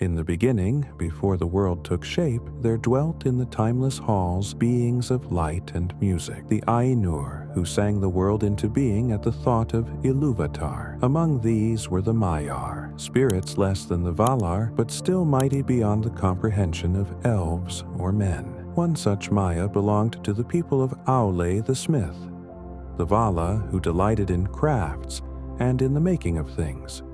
In the beginning, before the world took shape, there dwelt in the timeless halls beings of light and music, the Ainur, who sang the world into being at the thought of Ilúvatar. Among these were the Maiar, spirits less than the Valar, but still mighty beyond the comprehension of elves or men. One such Maya belonged to the people of Aule the smith, the Vala who delighted in crafts and in the making of things,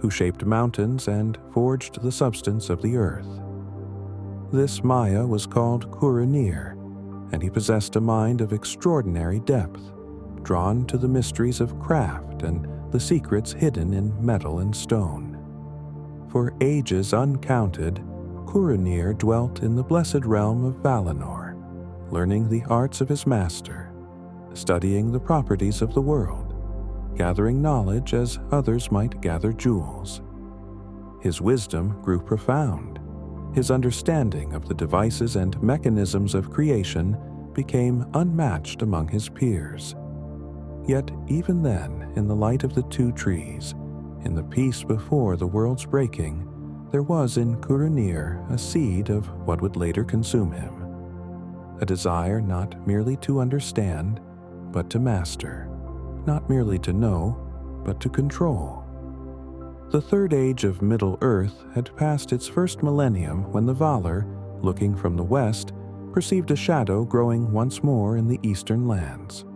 who shaped mountains and forged the substance of the earth. This Maya was called Curunir, and he possessed a mind of extraordinary depth, drawn to the mysteries of craft and the secrets hidden in metal and stone. For ages uncounted, Curunir dwelt in the blessed realm of Valinor, learning the arts of his master, studying the properties of the world, gathering knowledge as others might gather jewels. His wisdom grew profound. His understanding of the devices and mechanisms of creation became unmatched among his peers. Yet even then, in the light of the two trees, in the peace before the world's breaking, there was in Curunir a seed of what would later consume him, a desire not merely to understand, but to master. Not merely to know, but to control. The Third Age of Middle-earth had passed its first millennium when the Valar, looking from the west, perceived a shadow growing once more in the eastern lands.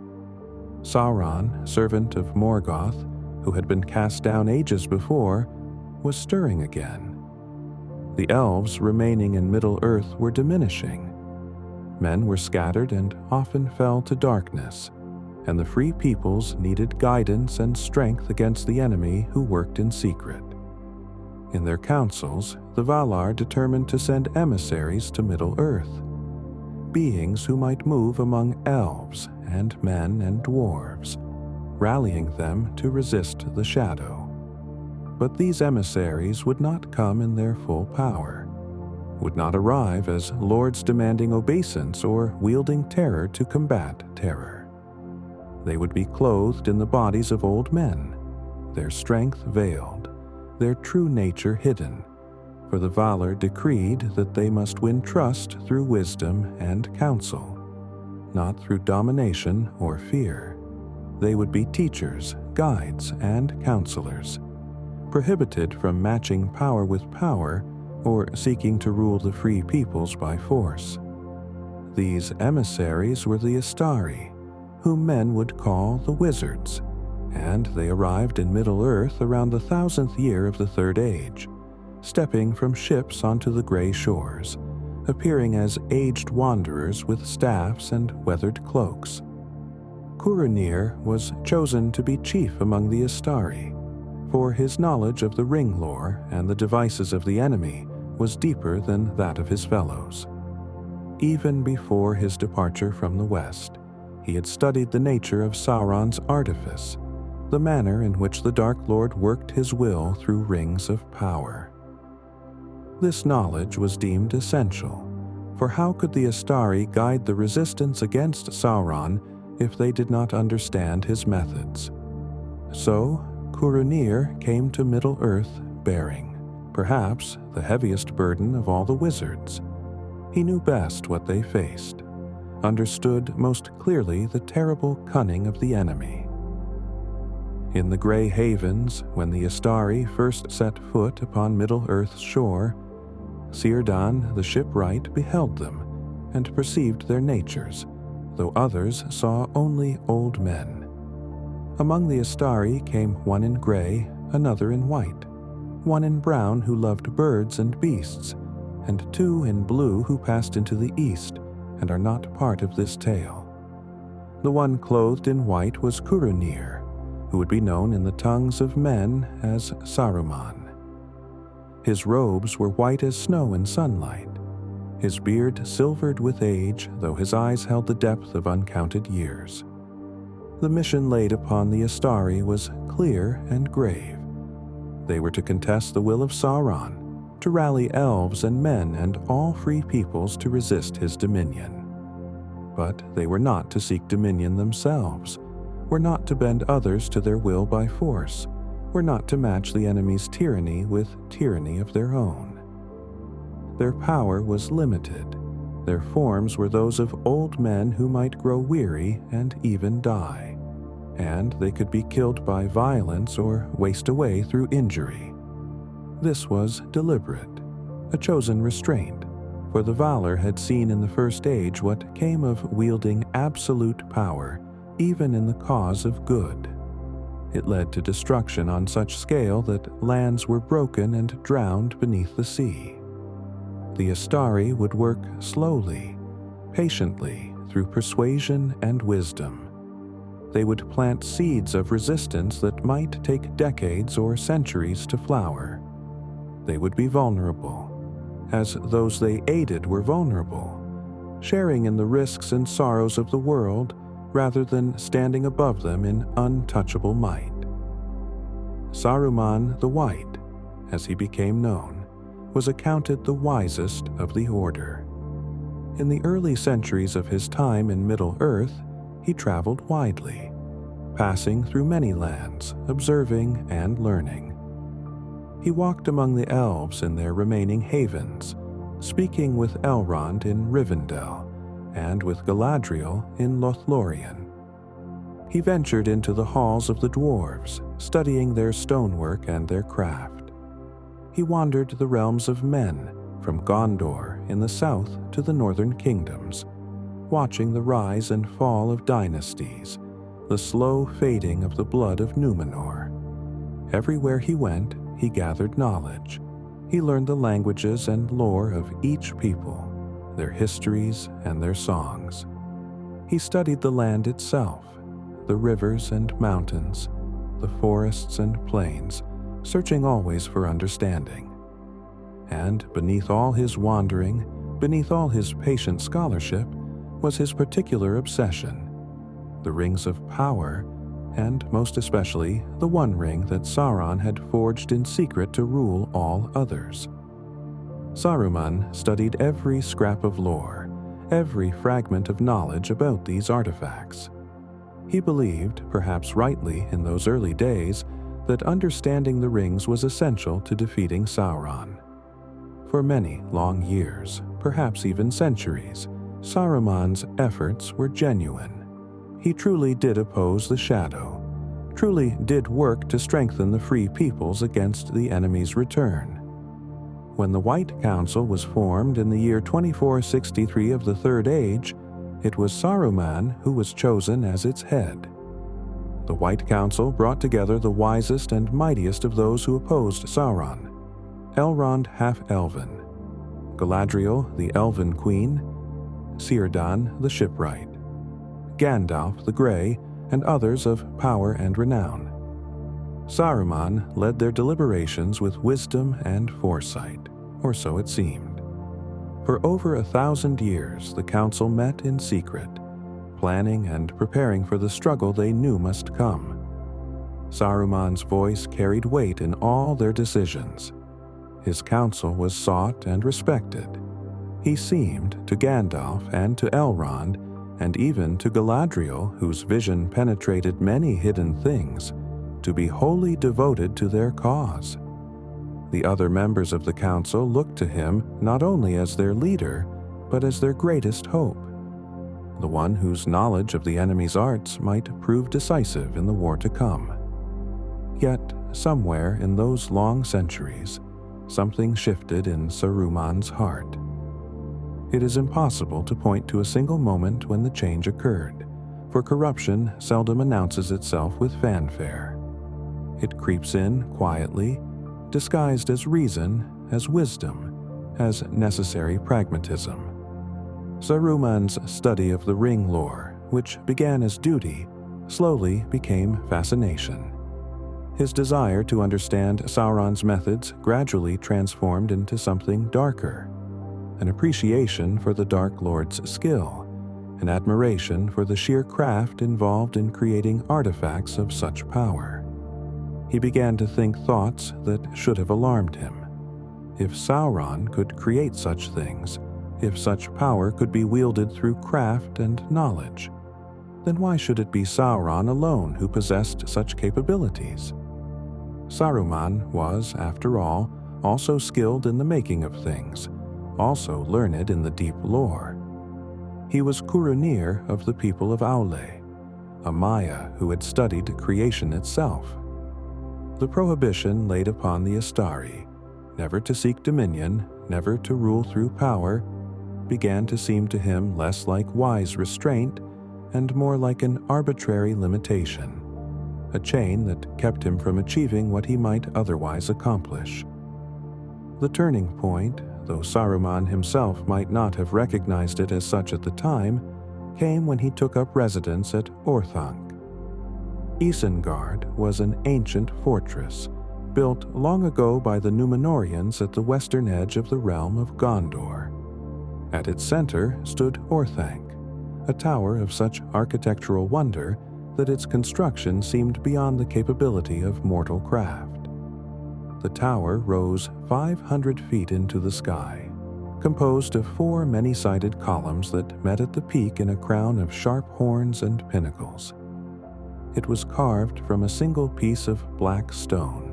Sauron, servant of Morgoth, who had been cast down ages before, was stirring again. The elves remaining in Middle-earth were diminishing. Men were scattered and often fell to darkness, and the free peoples needed guidance and strength against the enemy who worked in secret. In their councils, the Valar determined to send emissaries to Middle-earth, beings who might move among elves and men and dwarves, rallying them to resist the shadow. But these emissaries would not come in their full power, would not arrive as lords demanding obeisance or wielding terror to combat terror. They would be clothed in the bodies of old men, their strength veiled, their true nature hidden, for the Valar decreed that they must win trust through wisdom and counsel, not through domination or fear. They would be teachers, guides, and counselors, prohibited from matching power with power or seeking to rule the free peoples by force. These emissaries were the Istari, whom men would call the Wizards, and they arrived in Middle-earth around the 1000th year of the Third Age, stepping from ships onto the gray shores, appearing as aged wanderers with staffs and weathered cloaks. Curunir was chosen to be chief among the Istari, for his knowledge of the ring lore and the devices of the enemy was deeper than that of his fellows. Even before his departure from the west, he had studied the nature of Sauron's artifice, the manner in which the Dark Lord worked his will through rings of power. This knowledge was deemed essential, for how could the Istari guide the resistance against Sauron if they did not understand his methods? So, Curunir came to Middle-earth bearing, perhaps, the heaviest burden of all the wizards. He knew best what they faced, understood most clearly the terrible cunning of the enemy. In the Grey Havens, when the Istari first set foot upon Middle-earth's shore, Círdan the shipwright beheld them and perceived their natures, though others saw only old men. Among the Istari came one in gray, another in white, one in brown who loved birds and beasts, and two in blue who passed into the east and are not part of this tale. The one clothed in white was Curunir, who would be known in the tongues of men as Saruman. His robes were white as snow in sunlight, his beard silvered with age, though his eyes held the depth of uncounted years. The mission laid upon the Istari was clear and grave. They were to contest the will of Sauron, to rally elves and men and all free peoples to resist his dominion. But they were not to seek dominion themselves, were not to bend others to their will by force, were not to match the enemy's tyranny with tyranny of their own. Their power was limited. Their forms were those of old men who might grow weary and even die, and they could be killed by violence or waste away through injury. This was deliberate, a chosen restraint, for the Valar had seen in the First Age what came of wielding absolute power, even in the cause of good. It led to destruction on such scale that lands were broken and drowned beneath the sea. The Istari would work slowly, patiently, through persuasion and wisdom. They would plant seeds of resistance that might take decades or centuries to flower. They would be vulnerable, as those they aided were vulnerable, sharing in the risks and sorrows of the world rather than standing above them in untouchable might. Saruman the White, as he became known, was accounted the wisest of the Order. In the early centuries of his time in Middle-earth, he traveled widely, passing through many lands, observing and learning. He walked among the elves in their remaining havens, speaking with Elrond in Rivendell and with Galadriel in Lothlorien. He ventured into the halls of the dwarves, studying their stonework and their craft. He wandered the realms of men, from Gondor in the south to the northern kingdoms, watching the rise and fall of dynasties, the slow fading of the blood of Númenor. Everywhere he went, he gathered knowledge. He learned the languages and lore of each people, their histories and their songs. He studied the land itself, the rivers and mountains, the forests and plains, searching always for understanding. And beneath all his wandering, beneath all his patient scholarship, was his particular obsession, the rings of power, and most especially the one ring that Sauron had forged in secret to rule all others. Saruman studied every scrap of lore, every fragment of knowledge about these artifacts. He believed, perhaps rightly in those early days, that understanding the rings was essential to defeating Sauron. For many long years, perhaps even centuries, Saruman's efforts were genuine. He truly did oppose the Shadow, truly did work to strengthen the free peoples against the enemy's return. When the White Council was formed in the year 2463 of the Third Age, it was Saruman who was chosen as its head. The White Council brought together the wisest and mightiest of those who opposed Sauron: Elrond Half-Elven, Galadriel the Elven Queen, Círdan the Shipwright, Gandalf the Grey, and others of power and renown. Saruman led their deliberations with wisdom and foresight, or so it seemed. For over 1,000 years the council met in secret, planning and preparing for the struggle they knew must come. Saruman's voice carried weight in all their decisions. His counsel was sought and respected. He seemed, to Gandalf and to Elrond, and even to Galadriel, whose vision penetrated many hidden things, to be wholly devoted to their cause. The other members of the council looked to him not only as their leader, but as their greatest hope, the one whose knowledge of the enemy's arts might prove decisive in the war to come. Yet, somewhere in those long centuries, something shifted in Saruman's heart. It is impossible to point to a single moment when the change occurred, for corruption seldom announces itself with fanfare. It creeps in quietly, disguised as reason, as wisdom, as necessary pragmatism. Saruman's study of the ring lore, which began as duty, slowly became fascination. His desire to understand Sauron's methods gradually transformed into something darker, an appreciation for the Dark Lord's skill, an admiration for the sheer craft involved in creating artifacts of such power. He began to think thoughts that should have alarmed him. If Sauron could create such things, if such power could be wielded through craft and knowledge, then why should it be Sauron alone who possessed such capabilities? Saruman was, after all, also skilled in the making of things, also learned in the deep lore. He was Curunir of the people of Aule, a Maya who had studied creation itself. The prohibition laid upon the Istari, never to seek dominion, never to rule through power, began to seem to him less like wise restraint and more like an arbitrary limitation, a chain that kept him from achieving what he might otherwise accomplish. The turning point, though Saruman himself might not have recognized it as such at the time, came when he took up residence at Orthanc. Isengard was an ancient fortress, built long ago by the Númenóreans at the western edge of the realm of Gondor. At its center stood Orthanc, a tower of such architectural wonder that its construction seemed beyond the capability of mortal craft. The tower rose 500 feet into the sky, composed of 4 many-sided columns that met at the peak in a crown of sharp horns and pinnacles. It was carved from a single piece of black stone,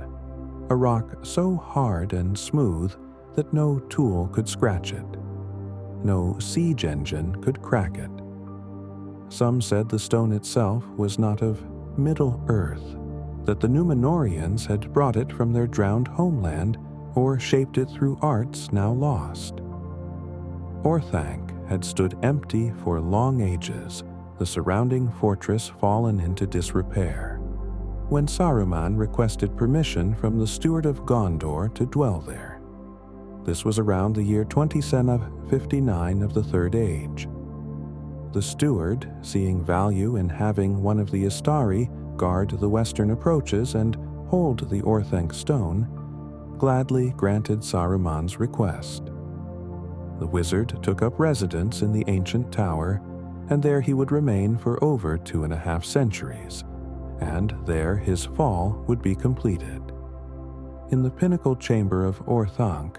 a rock so hard and smooth that no tool could scratch it. No siege engine could crack it. Some said the stone itself was not of Middle-earth, that the Númenóreans had brought it from their drowned homeland or shaped it through arts now lost. Orthanc had stood empty for long ages, the surrounding fortress fallen into disrepair, when Saruman requested permission from the steward of Gondor to dwell there. This was around the year 2059 of the Third Age. The steward, seeing value in having one of the Istari guard the western approaches and hold the Orthanc stone, gladly granted Saruman's request. The wizard took up residence in the ancient tower, and there he would remain for over 2.5 centuries, and there his fall would be completed. In the pinnacle chamber of Orthanc,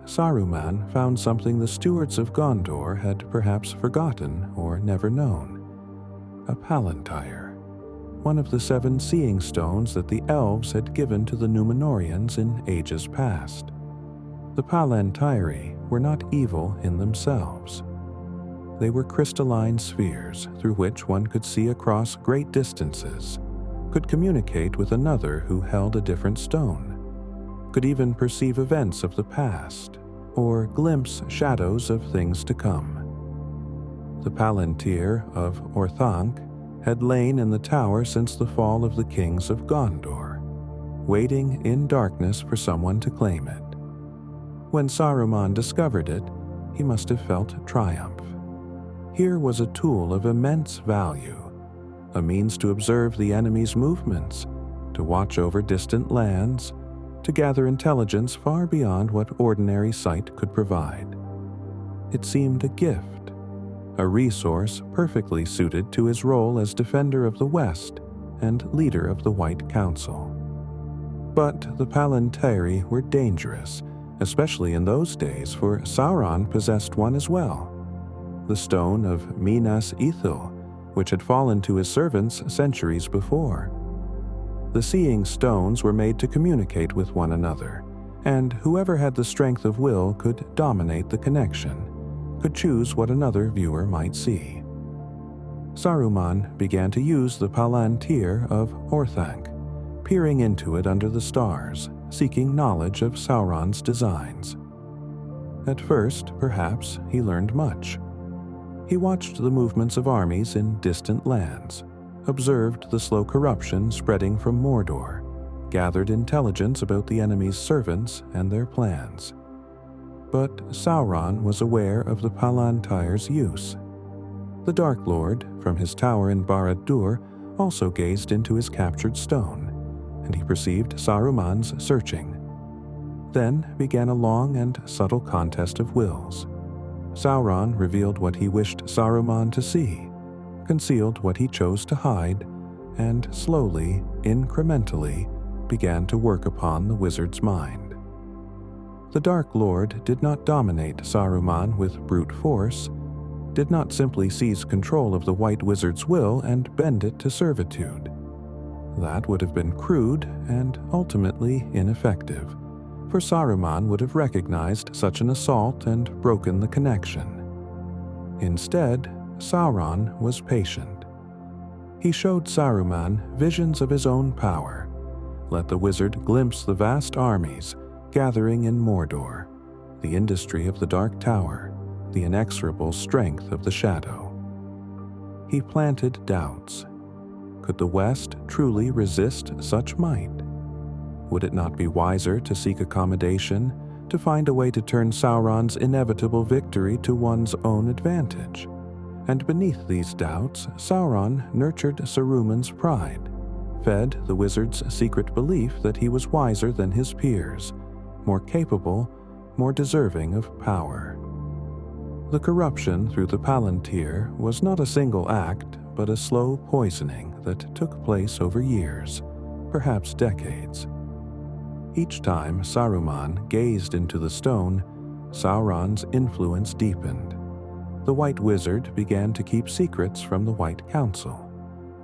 Saruman found something the stewards of Gondor had perhaps forgotten or never known: a Palantír, one of the 7 seeing stones that the elves had given to the Númenóreans in ages past. The Palantíri were not evil in themselves. They were crystalline spheres through which one could see across great distances, could communicate with another who held a different stone, could even perceive events of the past, or glimpse shadows of things to come. The Palantír of Orthanc had lain in the tower since the fall of the kings of Gondor, waiting in darkness for someone to claim it. When Saruman discovered it, he must have felt triumph. Here was a tool of immense value, a means to observe the enemy's movements, to watch over distant lands, to gather intelligence far beyond what ordinary sight could provide. It seemed a gift, a resource perfectly suited to his role as defender of the West and leader of the White Council. But the Palantíri were dangerous, especially in those days, for Sauron possessed one as well, the stone of Minas Ithil, which had fallen to his servants centuries before. The seeing stones were made to communicate with one another, and whoever had the strength of will could dominate the connection, could choose what another viewer might see. Saruman began to use the Palantír of Orthanc, peering into it under the stars, seeking knowledge of Sauron's designs. At first, perhaps, he learned much. He watched the movements of armies in distant lands, observed the slow corruption spreading from Mordor, gathered intelligence about the enemy's servants and their plans. But Sauron was aware of the Palantír's use. The Dark Lord, from his tower in Barad-dûr, also gazed into his captured stone, and he perceived Saruman's searching. Then began a long and subtle contest of wills. Sauron revealed what he wished Saruman to see, concealed what he chose to hide, and slowly, incrementally, began to work upon the wizard's mind. The Dark Lord did not dominate Saruman with brute force, did not simply seize control of the White Wizard's will and bend it to servitude. That would have been crude and ultimately ineffective, for Saruman would have recognized such an assault and broken the connection. Instead, Sauron was patient. He showed Saruman visions of his own power, let the wizard glimpse the vast armies gathering in Mordor, the industry of the Dark Tower, the inexorable strength of the Shadow. He planted doubts. Could the West truly resist such might? Would it not be wiser to seek accommodation, to find a way to turn Sauron's inevitable victory to one's own advantage? And beneath these doubts, Sauron nurtured Saruman's pride, fed the wizard's secret belief that he was wiser than his peers, more capable, more deserving of power. The corruption through the Palantír was not a single act, but a slow poisoning that took place over years, perhaps decades. Each time Saruman gazed into the stone, Sauron's influence deepened. The White Wizard began to keep secrets from the White Council,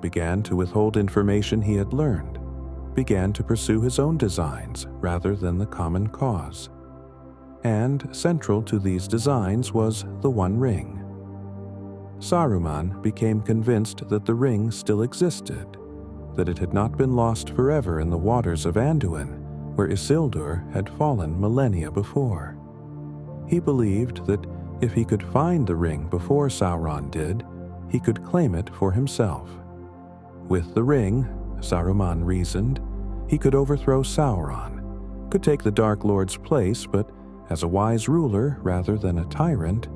began to withhold information he had learned, began to pursue his own designs rather than the common cause. And central to these designs was the One Ring. Saruman became convinced that the ring still existed, that it had not been lost forever in the waters of Anduin, where Isildur had fallen millennia before. He believed that if he could find the ring before Sauron did, he could claim it for himself. With the ring, Saruman reasoned, he could overthrow Sauron, could take the Dark Lord's place, but as a wise ruler rather than a tyrant,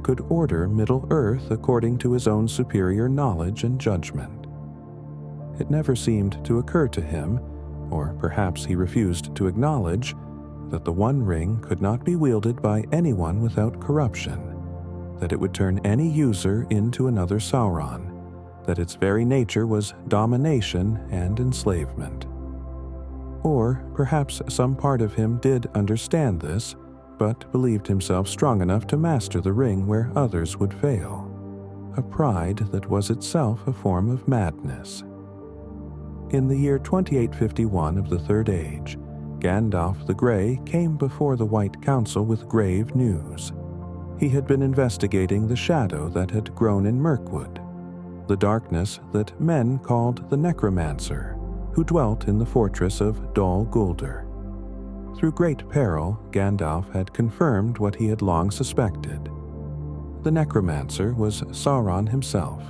could order Middle-earth according to his own superior knowledge and judgment. It never seemed to occur to him, or perhaps he refused to acknowledge, that the One Ring could not be wielded by anyone without corruption, that it would turn any user into another Sauron, that its very nature was domination and enslavement. Or perhaps some part of him did understand this, but believed himself strong enough to master the ring where others would fail, a pride that was itself a form of madness. In the year 2851 of the Third Age, Gandalf the Grey came before the White Council with grave news. He had been investigating the shadow that had grown in Mirkwood, the darkness that men called the Necromancer, who dwelt in the fortress of Dol Guldur. Through great peril, Gandalf had confirmed what he had long suspected. The Necromancer was Sauron himself,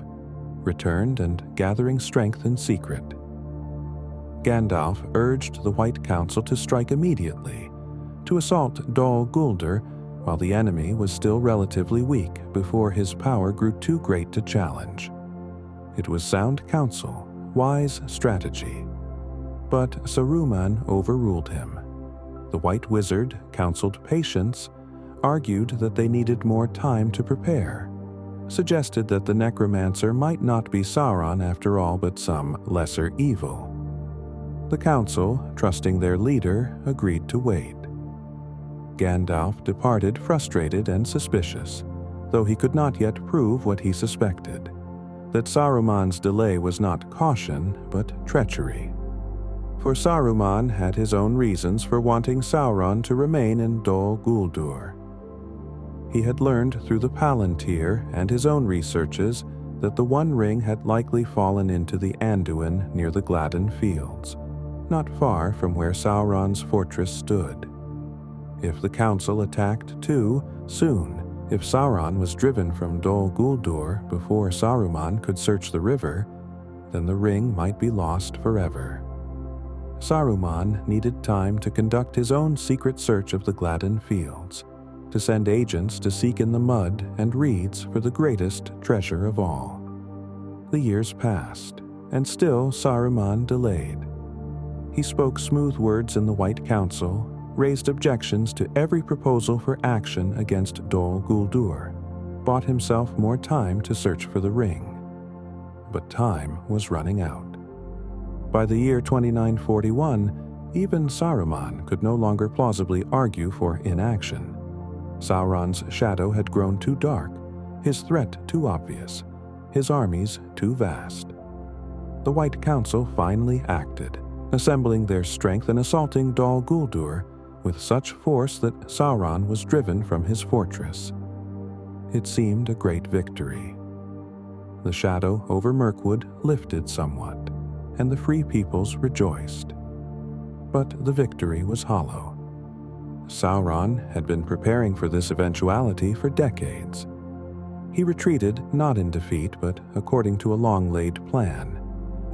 returned and gathering strength in secret. Gandalf urged the White Council to strike immediately, to assault Dol Guldur while the enemy was still relatively weak before his power grew too great to challenge. It was sound counsel, wise strategy. But Saruman overruled him. The White Wizard counseled patience, argued that they needed more time to prepare, suggested that the Necromancer might not be Sauron after all but some lesser evil. The council, trusting their leader, agreed to wait. Gandalf departed frustrated and suspicious, though he could not yet prove what he suspected, that Saruman's delay was not caution but treachery. For Saruman had his own reasons for wanting Sauron to remain in Dol Guldur. He had learned through the Palantír and his own researches that the One Ring had likely fallen into the Anduin near the Gladden Fields, not far from where Sauron's fortress stood. If the council attacked too soon, if Sauron was driven from Dol Guldur before Saruman could search the river, then the ring might be lost forever. Saruman needed time to conduct his own secret search of the Gladden Fields, to send agents to seek in the mud and reeds for the greatest treasure of all. The years passed, and still Saruman delayed. He spoke smooth words in the White Council, raised objections to every proposal for action against Dol Guldur, bought himself more time to search for the ring. But time was running out. By the year 2941, even Saruman could no longer plausibly argue for inaction. Sauron's shadow had grown too dark, his threat too obvious, his armies too vast. The White Council finally acted, assembling their strength and assaulting Dol Guldur, with such force that Sauron was driven from his fortress. It seemed a great victory. The shadow over Mirkwood lifted somewhat, and the free peoples rejoiced. But the victory was hollow. Sauron had been preparing for this eventuality for decades. He retreated not in defeat but according to a long-laid plan,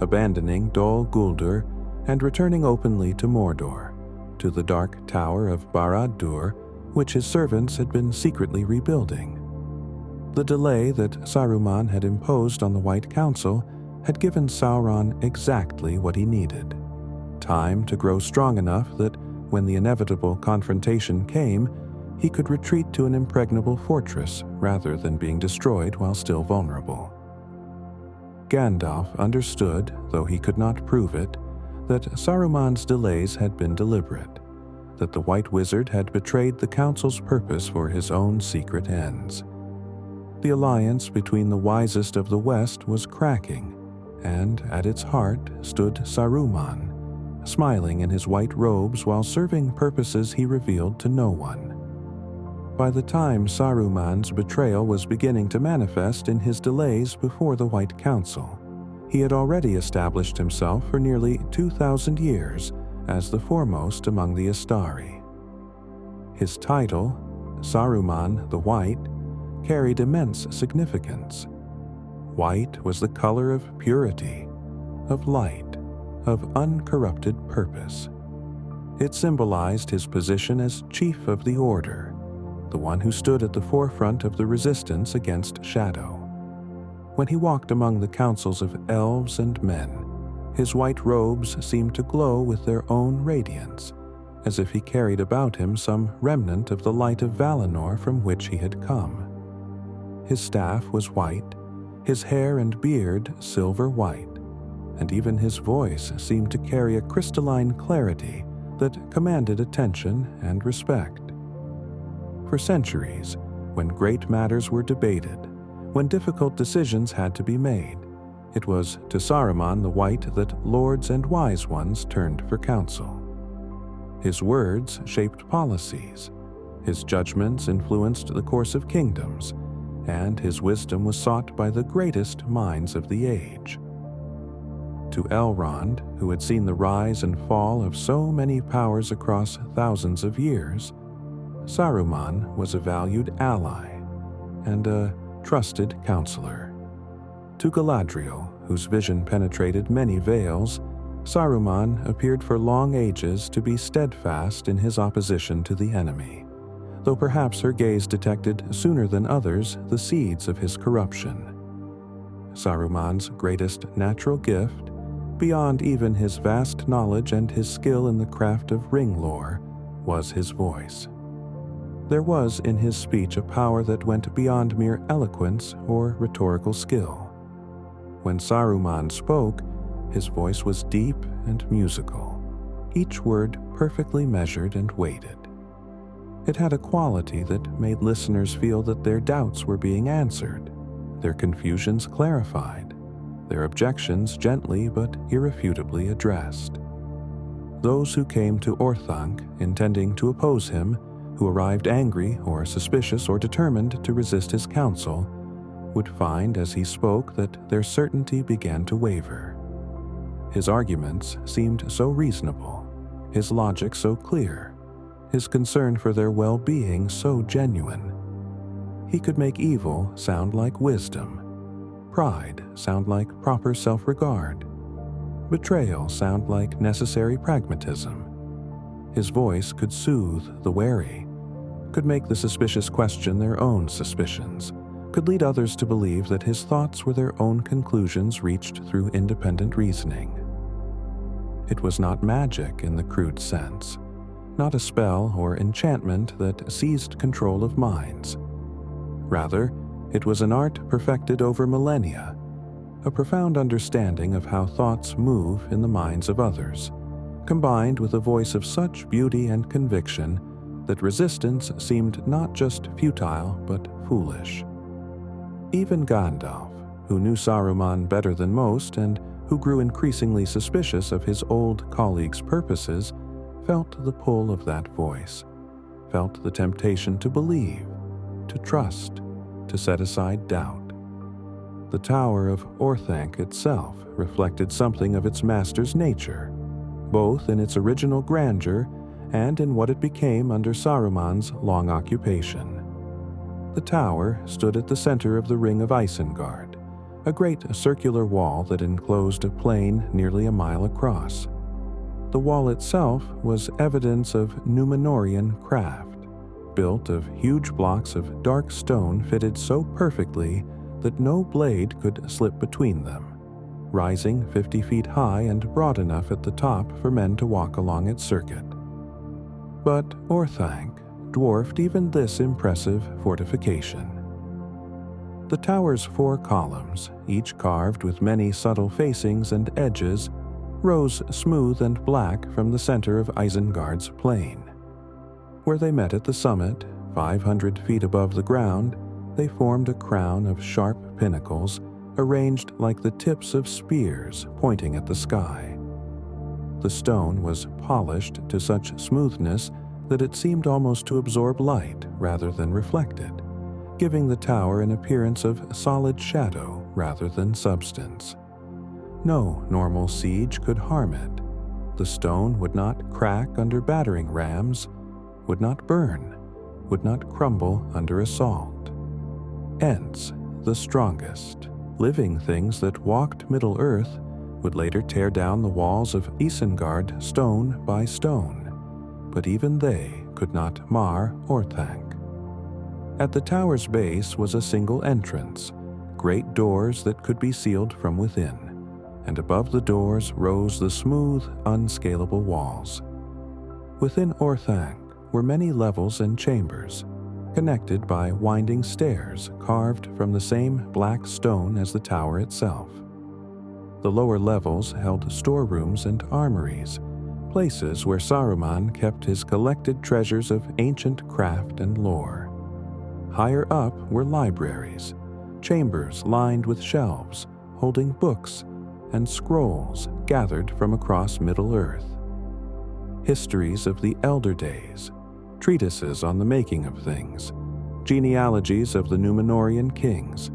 abandoning Dol Guldur and returning openly to Mordor, to the Dark Tower of Barad-dûr, which his servants had been secretly rebuilding. The delay that Saruman had imposed on the White Council had given Sauron exactly what he needed: time to grow strong enough that when the inevitable confrontation came, he could retreat to an impregnable fortress rather than being destroyed while still vulnerable. Gandalf understood, though he could not prove it, that Saruman's delays had been deliberate, that the White Wizard had betrayed the Council's purpose for his own secret ends. The alliance between the wisest of the West was cracking, and at its heart stood Saruman, smiling in his white robes while serving purposes he revealed to no one. By the time Saruman's betrayal was beginning to manifest in his delays before the White Council, he had already established himself for nearly 2,000 years as the foremost among the Istari. His title, Saruman the White, carried immense significance. White was the color of purity, of light, of uncorrupted purpose. It symbolized his position as chief of the Order, the one who stood at the forefront of the resistance against shadow. When he walked among the councils of elves and men, his white robes seemed to glow with their own radiance, as if he carried about him some remnant of the light of Valinor from which he had come. His staff was white, his hair and beard silver white, and even his voice seemed to carry a crystalline clarity that commanded attention and respect. For centuries, when great matters were debated, when difficult decisions had to be made, it was to Saruman the White that lords and wise ones turned for counsel. His words shaped policies, his judgments influenced the course of kingdoms, and his wisdom was sought by the greatest minds of the age. To Elrond, who had seen the rise and fall of so many powers across thousands of years, Saruman was a valued ally and a trusted counselor. To Galadriel, whose vision penetrated many veils, Saruman appeared for long ages to be steadfast in his opposition to the enemy, though perhaps her gaze detected sooner than others the seeds of his corruption. Saruman's greatest natural gift, beyond even his vast knowledge and his skill in the craft of ring lore, was his voice. There was in his speech a power that went beyond mere eloquence or rhetorical skill. When Saruman spoke, his voice was deep and musical, each word perfectly measured and weighted. It had a quality that made listeners feel that their doubts were being answered, their confusions clarified, their objections gently but irrefutably addressed. Those who came to Orthanc intending to oppose him, who arrived angry or suspicious or determined to resist his counsel, would find as he spoke that their certainty began to waver. His arguments seemed so reasonable, his logic so clear, his concern for their well-being so genuine. He could make evil sound like wisdom, pride sound like proper self-regard, betrayal sound like necessary pragmatism. His voice could soothe the wary, could make the suspicious question their own suspicions, could lead others to believe that his thoughts were their own conclusions reached through independent reasoning. It was not magic in the crude sense, not a spell or enchantment that seized control of minds. Rather, it was an art perfected over millennia, a profound understanding of how thoughts move in the minds of others, combined with a voice of such beauty and conviction that resistance seemed not just futile but foolish. Even Gandalf, who knew Saruman better than most and who grew increasingly suspicious of his old colleague's purposes, felt the pull of that voice, felt the temptation to believe, to trust, to set aside doubt. The Tower of Orthanc itself reflected something of its master's nature, both in its original grandeur and in what it became under Saruman's long occupation. The tower stood at the center of the ring of Isengard, a great circular wall that enclosed a plain nearly a mile across. The wall itself was evidence of Númenórean craft, built of huge blocks of dark stone fitted so perfectly that no blade could slip between them, rising 50 feet high and broad enough at the top for men to walk along its circuit. But Orthanc dwarfed even this impressive fortification. The tower's 4 columns, each carved with many subtle facings and edges, rose smooth and black from the center of Isengard's plain. Where they met at the summit, 500 feet above the ground, they formed a crown of sharp pinnacles arranged like the tips of spears pointing at the sky. The stone was polished to such smoothness that it seemed almost to absorb light rather than reflect it, giving the tower an appearance of solid shadow rather than substance. No normal siege could harm it. The stone would not crack under battering rams, would not burn, would not crumble under assault. Ents, the strongest, living things that walked Middle-earth, would later tear down the walls of Isengard stone by stone, but even they could not mar Orthanc. At the tower's base was a single entrance, great doors that could be sealed from within, and above the doors rose the smooth, unscalable walls. Within Orthanc were many levels and chambers, connected by winding stairs carved from the same black stone as the tower itself. The lower levels held storerooms and armories, places where Saruman kept his collected treasures of ancient craft and lore. Higher up were libraries, chambers lined with shelves, holding books and scrolls gathered from across Middle-earth. Histories of the Elder Days, treatises on the making of things, genealogies of the Númenórean kings,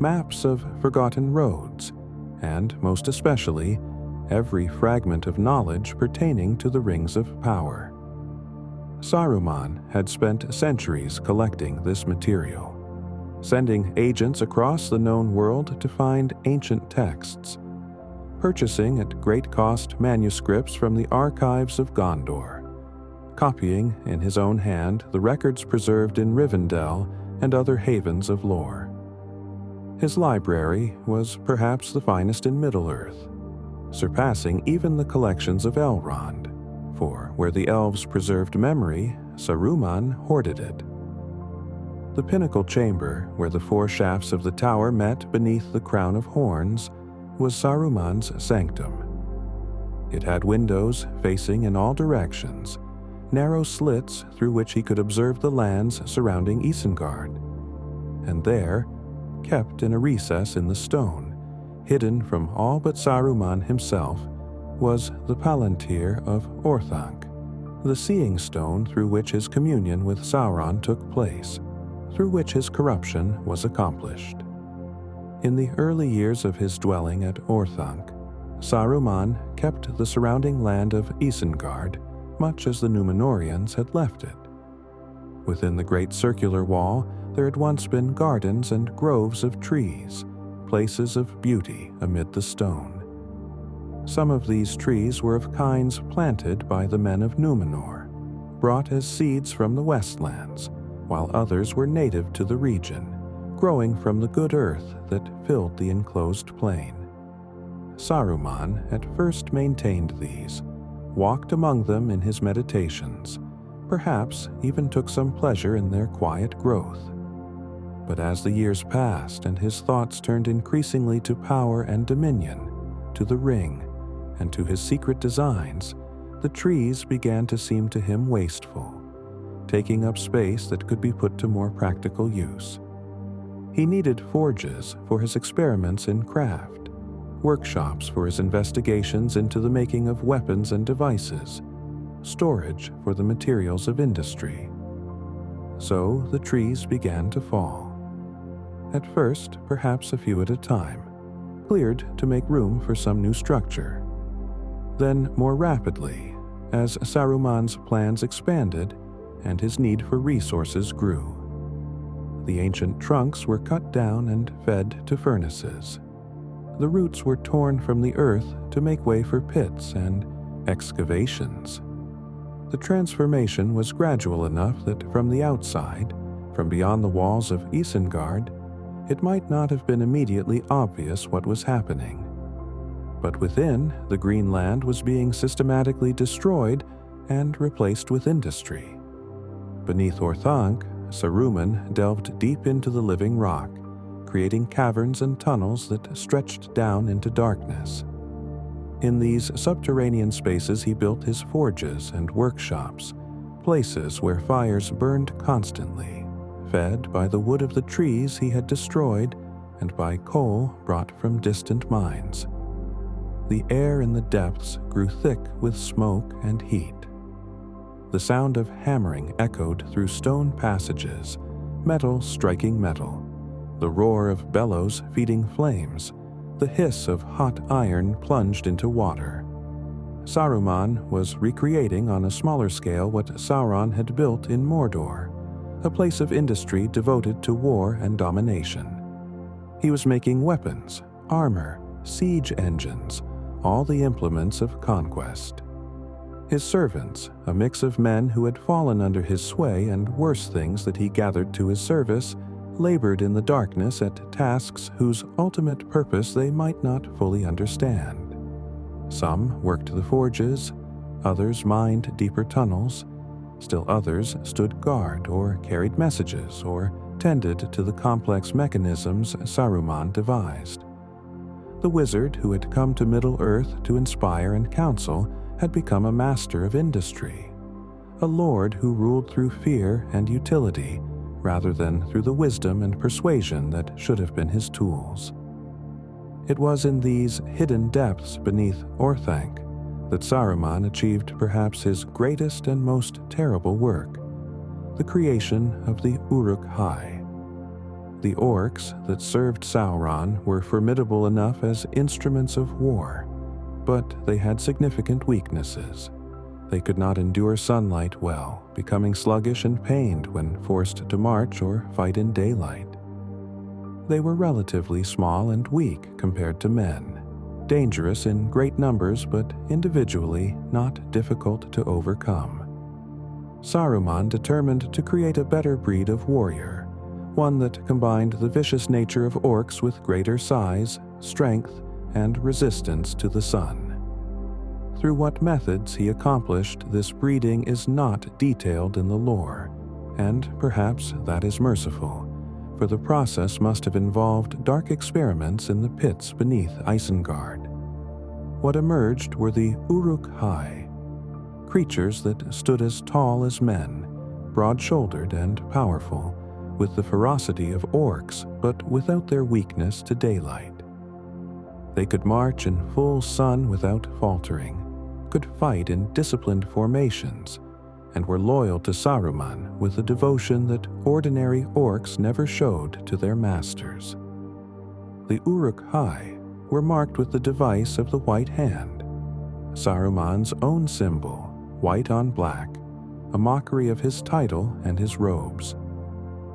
maps of forgotten roads, and, most especially, every fragment of knowledge pertaining to the Rings of Power. Saruman had spent centuries collecting this material, sending agents across the known world to find ancient texts, purchasing at great cost manuscripts from the archives of Gondor, copying in his own hand the records preserved in Rivendell and other havens of lore. His library was perhaps the finest in Middle-earth, surpassing even the collections of Elrond, for where the elves preserved memory, Saruman hoarded it. The pinnacle chamber, where the 4 shafts of the tower met beneath the crown of horns, was Saruman's sanctum. It had windows facing in all directions, narrow slits through which he could observe the lands surrounding Isengard. And there, kept in a recess in the stone, hidden from all but Saruman himself, was the Palantír of Orthanc, the seeing stone through which his communion with Sauron took place, through which his corruption was accomplished. In the early years of his dwelling at Orthanc, Saruman kept the surrounding land of Isengard much as the Númenóreans had left it. Within the great circular wall there had once been gardens and groves of trees, places of beauty amid the stone. Some of these trees were of kinds planted by the men of Númenor, brought as seeds from the Westlands, while others were native to the region, growing from the good earth that filled the enclosed plain. Saruman at first maintained these, walked among them in his meditations, perhaps even took some pleasure in their quiet growth. But as the years passed and his thoughts turned increasingly to power and dominion, to the ring, and to his secret designs, the trees began to seem to him wasteful, taking up space that could be put to more practical use. He needed forges for his experiments in craft, workshops for his investigations into the making of weapons and devices, storage for the materials of industry. So the trees began to fall. At first, perhaps a few at a time, cleared to make room for some new structure. Then more rapidly, as Saruman's plans expanded and his need for resources grew. The ancient trunks were cut down and fed to furnaces. The roots were torn from the earth to make way for pits and excavations. The transformation was gradual enough that from the outside, from beyond the walls of Isengard, it might not have been immediately obvious what was happening. But within, the green land was being systematically destroyed and replaced with industry. Beneath Orthanc, Saruman delved deep into the living rock, creating caverns and tunnels that stretched down into darkness. In these subterranean spaces he built his forges and workshops, places where fires burned constantly, fed by the wood of the trees he had destroyed and by coal brought from distant mines. The air in the depths grew thick with smoke and heat. The sound of hammering echoed through stone passages, metal striking metal, the roar of bellows feeding flames, the hiss of hot iron plunged into water. Saruman was recreating on a smaller scale what Sauron had built in Mordor, a place of industry devoted to war and domination. He was making weapons, armor, siege engines, all the implements of conquest. His servants, a mix of men who had fallen under his sway and worse things that he gathered to his service, labored in the darkness at tasks whose ultimate purpose they might not fully understand. Some worked the forges, others mined deeper tunnels, still others stood guard or carried messages or tended to the complex mechanisms Saruman devised. The wizard who had come to Middle-earth to inspire and counsel had become a master of industry, a lord who ruled through fear and utility rather than through the wisdom and persuasion that should have been his tools. It was in these hidden depths beneath Orthanc that Saruman achieved perhaps his greatest and most terrible work, the creation of the Uruk-hai. The orcs that served Sauron were formidable enough as instruments of war, but they had significant weaknesses. They could not endure sunlight well, becoming sluggish and pained when forced to march or fight in daylight. They were relatively small and weak compared to men, dangerous in great numbers but individually not difficult to overcome. Saruman determined to create a better breed of warrior, one that combined the vicious nature of orcs with greater size, strength, and resistance to the sun. Through what methods he accomplished this breeding is not detailed in the lore, and perhaps that is merciful, for the process must have involved dark experiments in the pits beneath Isengard. What emerged were the Uruk-hai, creatures that stood as tall as men, broad-shouldered and powerful, with the ferocity of orcs but without their weakness to daylight. They could march in full sun without faltering, could fight in disciplined formations, and were loyal to Saruman with a devotion that ordinary orcs never showed to their masters. The Uruk-hai were marked with the device of the White Hand, Saruman's own symbol, white on black, a mockery of his title and his robes.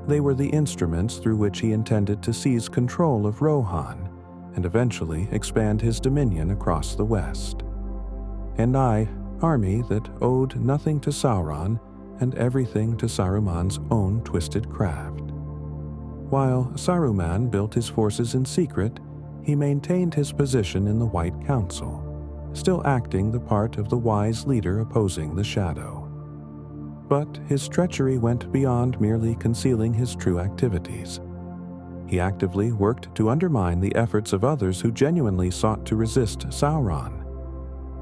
They were the instruments through which he intended to seize control of Rohan and eventually expand his dominion across the west. An army that owed nothing to Sauron and everything to Saruman's own twisted craft. While Saruman built his forces in secret, he maintained his position in the White Council, still acting the part of the wise leader opposing the Shadow. But his treachery went beyond merely concealing his true activities. He actively worked to undermine the efforts of others who genuinely sought to resist Sauron.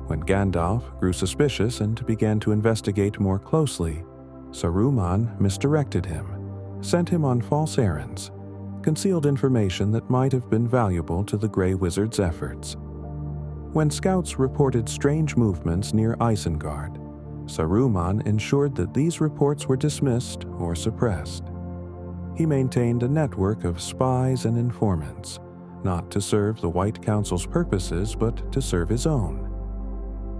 When Gandalf grew suspicious and began to investigate more closely, Saruman misdirected him, sent him on false errands, concealed information that might have been valuable to the Grey Wizard's efforts. When scouts reported strange movements near Isengard, Saruman ensured that these reports were dismissed or suppressed. He maintained a network of spies and informants, not to serve the White Council's purposes but to serve his own.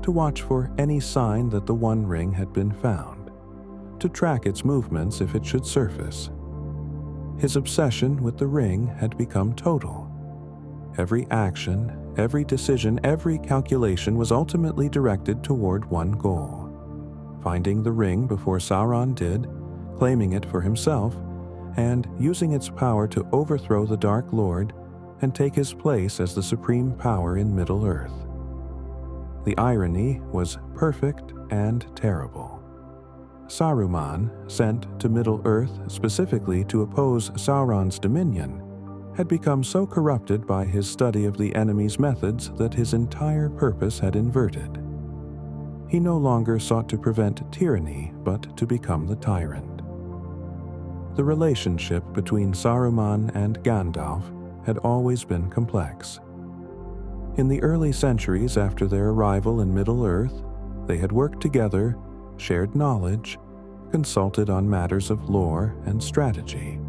To watch for any sign that the One Ring had been found, to track its movements if it should surface. His obsession with the ring had become total. Every action, every decision, every calculation was ultimately directed toward one goal: finding the ring before Sauron did, claiming it for himself, and using its power to overthrow the Dark Lord and take his place as the supreme power in Middle-earth. The irony was perfect and terrible. Saruman, sent to Middle-earth specifically to oppose Sauron's dominion, had become so corrupted by his study of the enemy's methods that his entire purpose had inverted. He no longer sought to prevent tyranny, but to become the tyrant. The relationship between Saruman and Gandalf had always been complex. In the early centuries after their arrival in Middle-earth, they had worked together, shared knowledge, consulted on matters of lore and strategy.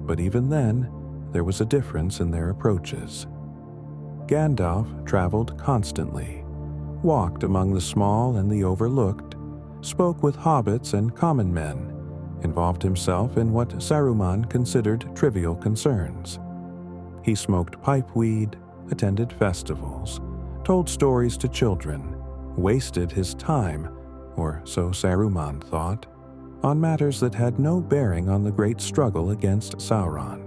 But even then, there was a difference in their approaches. Gandalf traveled constantly, walked among the small and the overlooked, spoke with hobbits and common men, involved himself in what Saruman considered trivial concerns. He smoked pipeweed, attended festivals, told stories to children, wasted his time, or so Saruman thought, on matters that had no bearing on the great struggle against Sauron.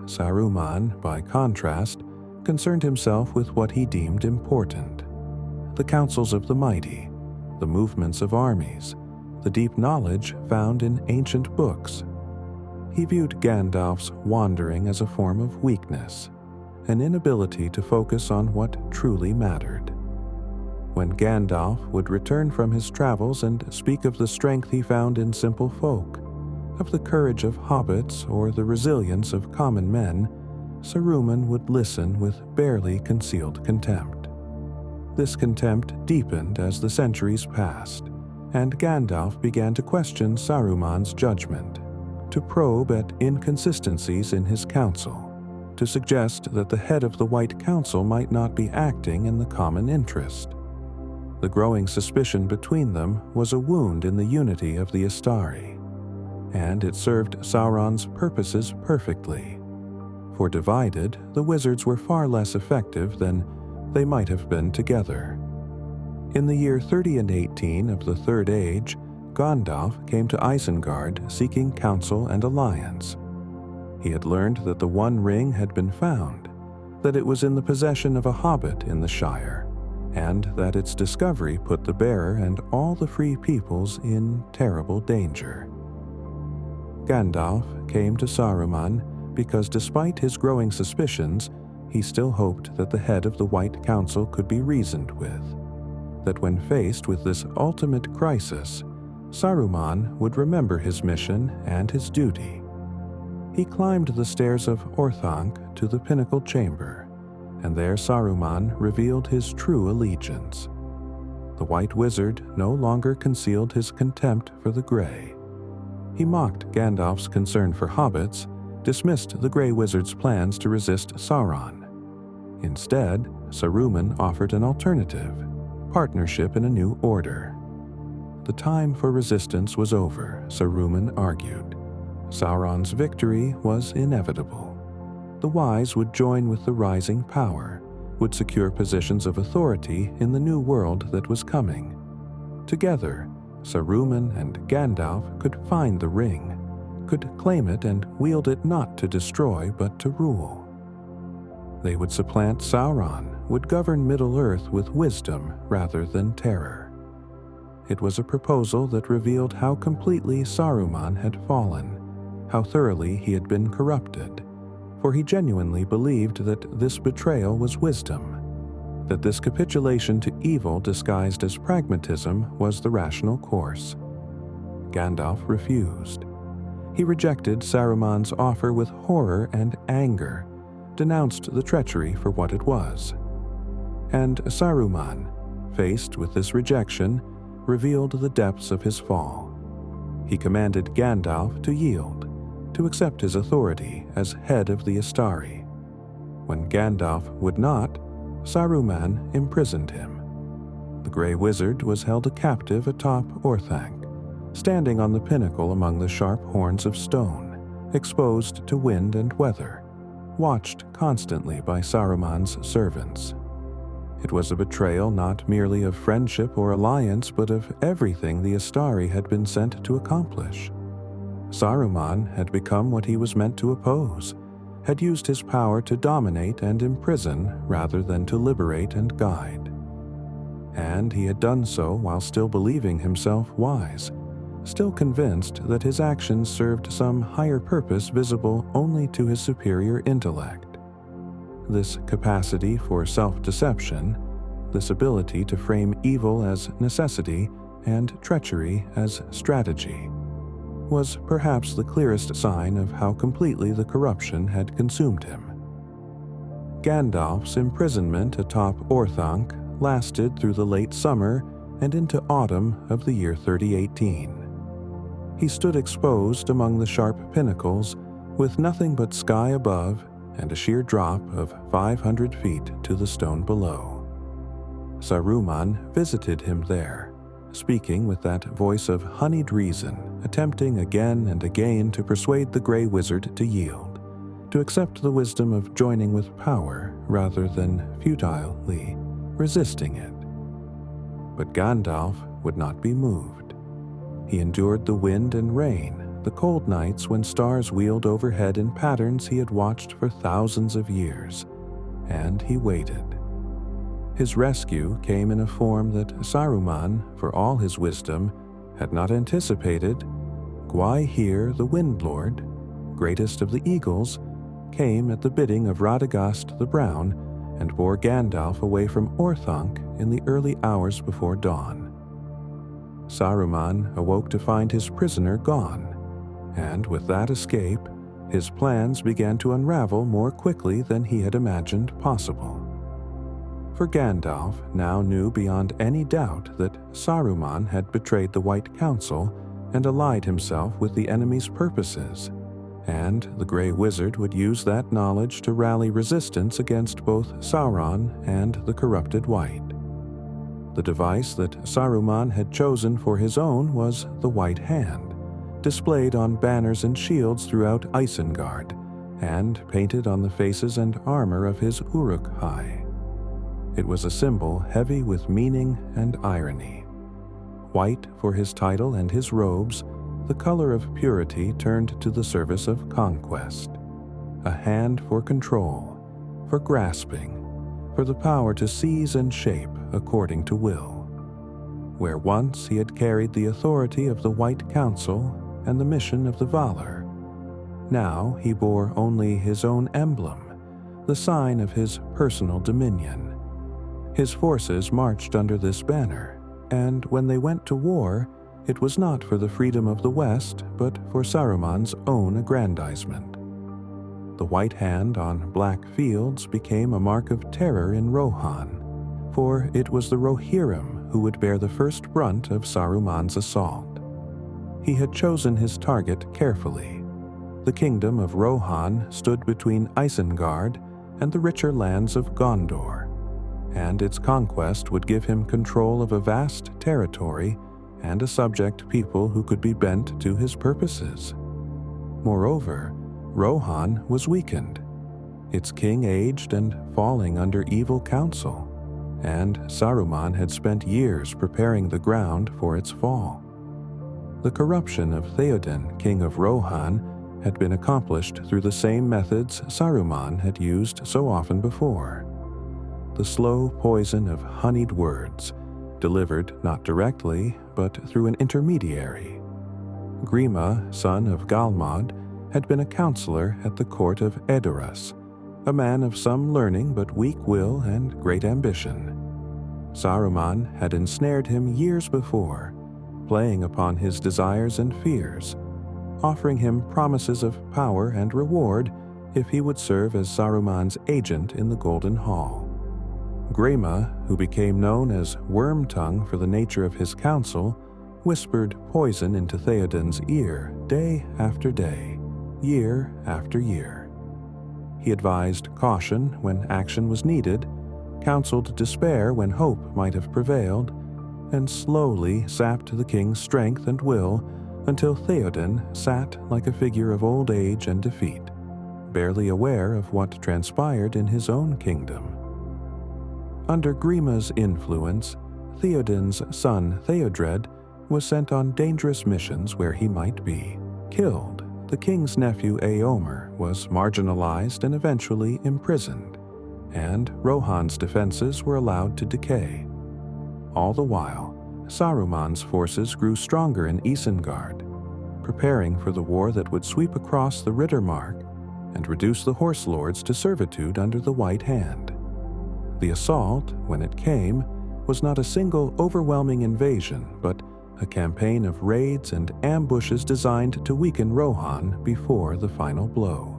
Saruman, by contrast, concerned himself with what he deemed important: the councils of the mighty, the movements of armies, the deep knowledge found in ancient books. He viewed Gandalf's wandering as a form of weakness, an inability to focus on what truly mattered. When Gandalf would return from his travels and speak of the strength he found in simple folk, of the courage of hobbits or the resilience of common men, Saruman would listen with barely concealed contempt. This contempt deepened as the centuries passed, and Gandalf began to question Saruman's judgment, to probe at inconsistencies in his counsel, to suggest that the head of the White Council might not be acting in the common interest. The growing suspicion between them was a wound in the unity of the Istari, and it served Sauron's purposes perfectly. For divided, the wizards were far less effective than they might have been together. In the year 30 and 18 of the Third Age, Gandalf came to Isengard seeking counsel and alliance. He had learned that the One Ring had been found, that it was in the possession of a hobbit in the Shire, and that its discovery put the bearer and all the free peoples in terrible danger. Gandalf came to Saruman because despite his growing suspicions, he still hoped that the head of the White Council could be reasoned with, that when faced with this ultimate crisis, Saruman would remember his mission and his duty. He climbed the stairs of Orthanc to the pinnacle chamber, and there Saruman revealed his true allegiance. The White Wizard no longer concealed his contempt for the Grey. He mocked Gandalf's concern for hobbits, dismissed the Grey Wizard's plans to resist Sauron. Instead, Saruman offered an alternative: partnership in a new order. The time for resistance was over, Saruman argued. Sauron's victory was inevitable. The wise would join with the rising power, would secure positions of authority in the new world that was coming. Together, Saruman and Gandalf could find the ring, could claim it and wield it not to destroy but to rule. They would supplant Sauron, would govern Middle-earth with wisdom rather than terror. It was a proposal that revealed how completely Saruman had fallen, how thoroughly he had been corrupted, for he genuinely believed that this betrayal was wisdom, that this capitulation to evil disguised as pragmatism was the rational course. Gandalf refused. He rejected Saruman's offer with horror and anger, denounced the treachery for what it was. And Saruman, faced with this rejection, revealed the depths of his fall. He commanded Gandalf to yield, to accept his authority as head of the Istari. When Gandalf would not, Saruman imprisoned him. The Grey Wizard was held a captive atop Orthanc, standing on the pinnacle among the sharp horns of stone, exposed to wind and weather, watched constantly by Saruman's servants. It was a betrayal not merely of friendship or alliance, but of everything the Istari had been sent to accomplish. Saruman had become what he was meant to oppose, had used his power to dominate and imprison rather than to liberate and guide. And he had done so while still believing himself wise, still convinced that his actions served some higher purpose visible only to his superior intellect. This capacity for self-deception, this ability to frame evil as necessity and treachery as strategy, was perhaps the clearest sign of how completely the corruption had consumed him. Gandalf's imprisonment atop Orthanc lasted through the late summer and into autumn of the year 3018. He stood exposed among the sharp pinnacles, with nothing but sky above and a sheer drop of 500 feet to the stone below. Saruman visited him there, speaking with that voice of honeyed reason, attempting again and again to persuade the Grey Wizard to yield, to accept the wisdom of joining with power rather than futilely resisting it. But Gandalf would not be moved. He endured the wind and rain, the cold nights when stars wheeled overhead in patterns he had watched for thousands of years, and he waited. His rescue came in a form that Saruman, for all his wisdom, had not anticipated. Gwaihir the Wind Lord, greatest of the eagles, came at the bidding of Radagast the Brown and bore Gandalf away from Orthanc in the early hours before dawn. Saruman awoke to find his prisoner gone, and with that escape, his plans began to unravel more quickly than he had imagined possible. For Gandalf now knew beyond any doubt that Saruman had betrayed the White Council and allied himself with the enemy's purposes, and the Grey Wizard would use that knowledge to rally resistance against both Sauron and the corrupted White. The device that Saruman had chosen for his own was the White Hand, displayed on banners and shields throughout Isengard, and painted on the faces and armor of his Uruk-hai. It was a symbol heavy with meaning and irony. White for his title and his robes, the color of purity turned to the service of conquest. A hand for control, for grasping, for the power to seize and shape according to will. Where once he had carried the authority of the White Council and the mission of the Valar, now he bore only his own emblem, the sign of his personal dominion. His forces marched under this banner, and when they went to war, it was not for the freedom of the West, but for Saruman's own aggrandizement. The white hand on black fields became a mark of terror in Rohan, for it was the Rohirrim who would bear the first brunt of Saruman's assault. He had chosen his target carefully. The kingdom of Rohan stood between Isengard and the richer lands of Gondor, and its conquest would give him control of a vast territory and a subject people who could be bent to his purposes. Moreover, Rohan was weakened, its king aged and falling under evil counsel, and Saruman had spent years preparing the ground for its fall. The corruption of Theoden, king of Rohan, had been accomplished through the same methods Saruman had used so often before. The slow poison of honeyed words, delivered not directly, but through an intermediary. Grima, son of Galmod, had been a counselor at the court of Edoras, a man of some learning but weak will and great ambition. Saruman had ensnared him years before, playing upon his desires and fears, offering him promises of power and reward if he would serve as Saruman's agent in the Golden Hall. Grima, who became known as Wormtongue for the nature of his counsel, whispered poison into Theoden's ear day after day, year after year. He advised caution when action was needed, counseled despair when hope might have prevailed, and slowly sapped the king's strength and will until Theoden sat like a figure of old age and defeat, barely aware of what transpired in his own kingdom. Under Grima's influence, Theoden's son Theodred was sent on dangerous missions where he might be killed. The king's nephew Éomer was marginalized and eventually imprisoned, and Rohan's defenses were allowed to decay. All the while, Saruman's forces grew stronger in Isengard, preparing for the war that would sweep across the Riddermark and reduce the Horse Lords to servitude under the White Hand. The assault, when it came, was not a single overwhelming invasion, but a campaign of raids and ambushes designed to weaken Rohan before the final blow.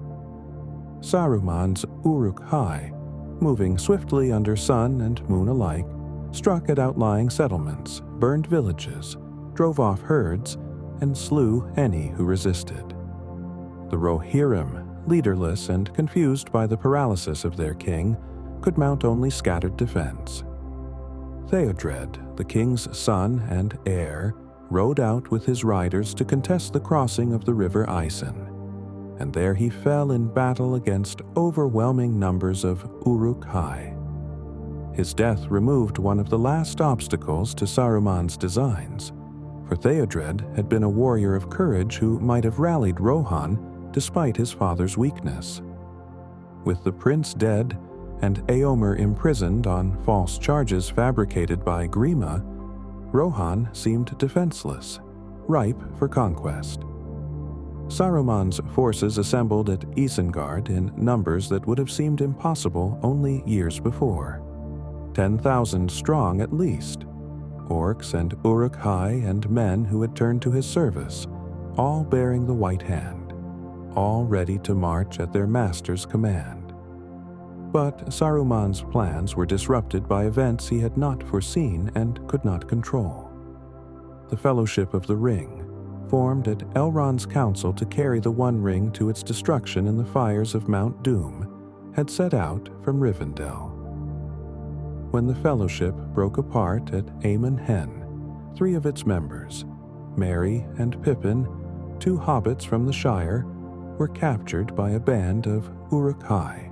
Saruman's Uruk-hai, moving swiftly under sun and moon alike, struck at outlying settlements, burned villages, drove off herds, and slew any who resisted. The Rohirrim, leaderless and confused by the paralysis of their king, could mount only scattered defense. Theodred, the king's son and heir, rode out with his riders to contest the crossing of the river Isen, and there he fell in battle against overwhelming numbers of Uruk-hai. His death removed one of the last obstacles to Saruman's designs, for Theodred had been a warrior of courage who might have rallied Rohan despite his father's weakness. With the prince dead and Éomer imprisoned on false charges fabricated by Grima, Rohan seemed defenseless, ripe for conquest. Saruman's forces assembled at Isengard in numbers that would have seemed impossible only years before. 10,000 strong at least, orcs and Uruk-hai and men who had turned to his service, all bearing the White Hand, all ready to march at their master's command. But Saruman's plans were disrupted by events he had not foreseen and could not control. The Fellowship of the Ring, formed at Elrond's council to carry the One Ring to its destruction in the fires of Mount Doom, had set out from Rivendell. When the Fellowship broke apart at Amon Hen, 3 of its members, Merry and Pippin, 2 hobbits from the Shire, were captured by a band of Uruk-hai.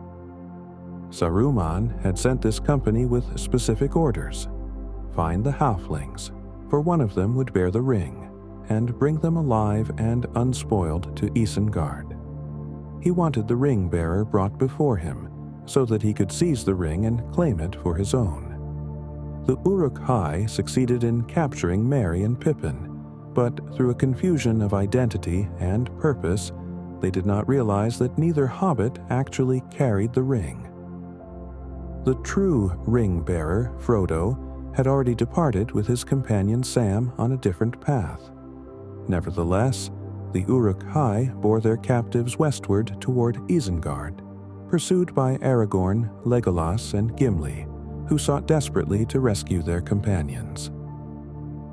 Saruman had sent this company with specific orders: find the halflings, for one of them would bear the ring, and bring them alive and unspoiled to Isengard. He wanted the ring-bearer brought before him, so that he could seize the ring and claim it for his own. The Uruk-hai succeeded in capturing Merry and Pippin, but through a confusion of identity and purpose, they did not realize that neither hobbit actually carried the ring. The true ring-bearer, Frodo, had already departed with his companion Sam on a different path. Nevertheless, the Uruk-hai bore their captives westward toward Isengard, pursued by Aragorn, Legolas, and Gimli, who sought desperately to rescue their companions.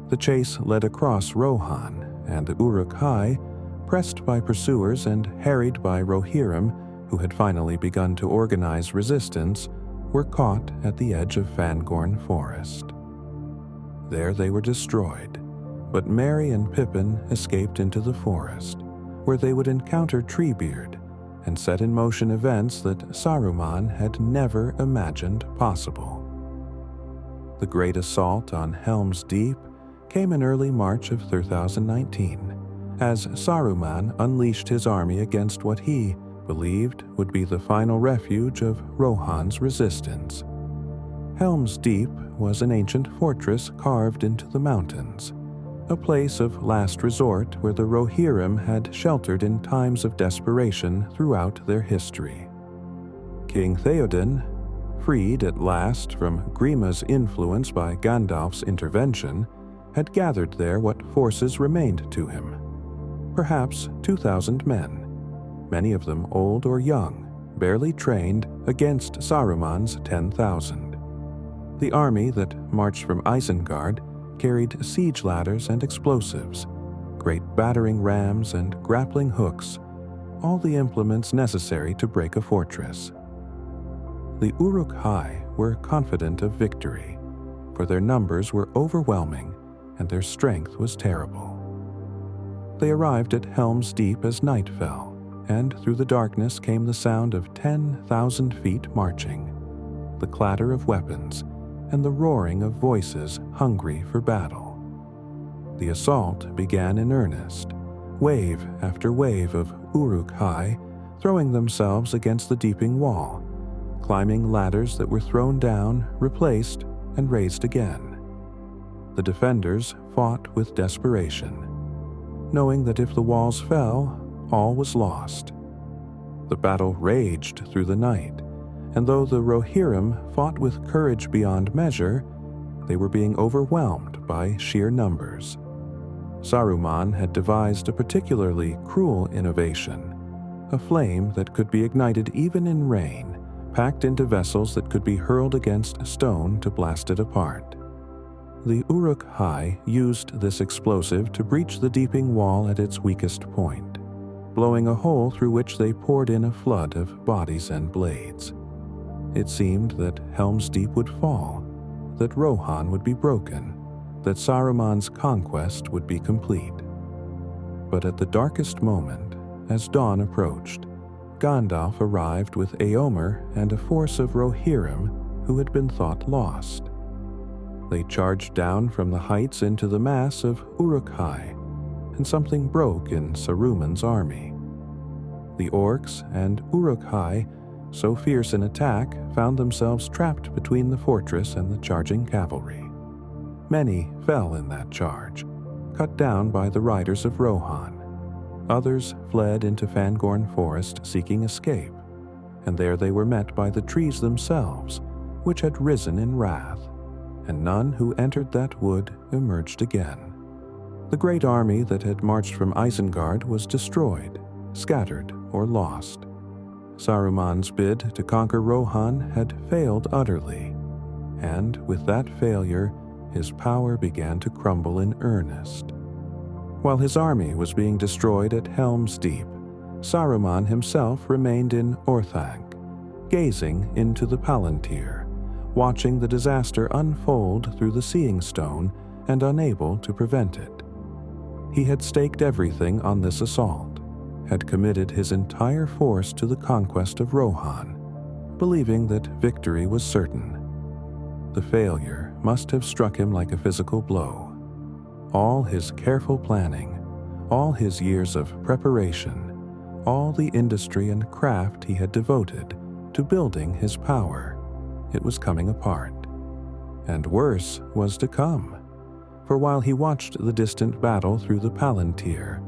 The chase led across Rohan, and the Uruk-hai, pressed by pursuers and harried by Rohirrim, who had finally begun to organize resistance, were caught at the edge of Fangorn Forest. There they were destroyed, but Merry and Pippin escaped into the forest, where they would encounter Treebeard and set in motion events that Saruman had never imagined possible. The Great Assault on Helm's Deep came in early March of 3019, as Saruman unleashed his army against what he believed would be the final refuge of Rohan's resistance. Helm's Deep was an ancient fortress carved into the mountains, a place of last resort where the Rohirrim had sheltered in times of desperation throughout their history. King Theoden, freed at last from Grima's influence by Gandalf's intervention, had gathered there what forces remained to him. Perhaps 2,000 men, many of them old or young, barely trained, against Saruman's 10,000. The army that marched from Isengard carried siege ladders and explosives, great battering rams and grappling hooks, all the implements necessary to break a fortress. The Uruk-hai were confident of victory, for their numbers were overwhelming and their strength was terrible. They arrived at Helm's Deep as night fell, and through the darkness came the sound of 10,000 feet marching, the clatter of weapons, and the roaring of voices hungry for battle. The assault began in earnest, wave after wave of Uruk-hai throwing themselves against the deeping wall, climbing ladders that were thrown down, replaced, and raised again. The defenders fought with desperation, knowing that if the walls fell, all was lost. The battle raged through the night, and though the Rohirrim fought with courage beyond measure, they were being overwhelmed by sheer numbers. Saruman had devised a particularly cruel innovation, a flame that could be ignited even in rain, packed into vessels that could be hurled against stone to blast it apart. The Uruk-hai used this explosive to breach the deeping wall at its weakest point, blowing a hole through which they poured in a flood of bodies and blades. It seemed that Helm's Deep would fall, that Rohan would be broken, that Saruman's conquest would be complete. But at the darkest moment, as dawn approached, Gandalf arrived with Éomer and a force of Rohirrim who had been thought lost. They charged down from the heights into the mass of Uruk-hai, and something broke in Saruman's army. The orcs and Uruk-hai, so fierce in attack, found themselves trapped between the fortress and the charging cavalry. Many fell in that charge, cut down by the riders of Rohan. Others fled into Fangorn Forest seeking escape, and there they were met by the trees themselves, which had risen in wrath, and none who entered that wood emerged again. The great army that had marched from Isengard was destroyed, scattered, or lost. Saruman's bid to conquer Rohan had failed utterly, and with that failure, his power began to crumble in earnest. While his army was being destroyed at Helm's Deep, Saruman himself remained in Orthanc, gazing into the Palantír, watching the disaster unfold through the Seeing Stone and unable to prevent it. He had staked everything on this assault, had committed his entire force to the conquest of Rohan, believing that victory was certain. The failure must have struck him like a physical blow. All his careful planning, all his years of preparation, all the industry and craft he had devoted to building his power, it was coming apart. And worse was to come, for while he watched the distant battle through the Palantír,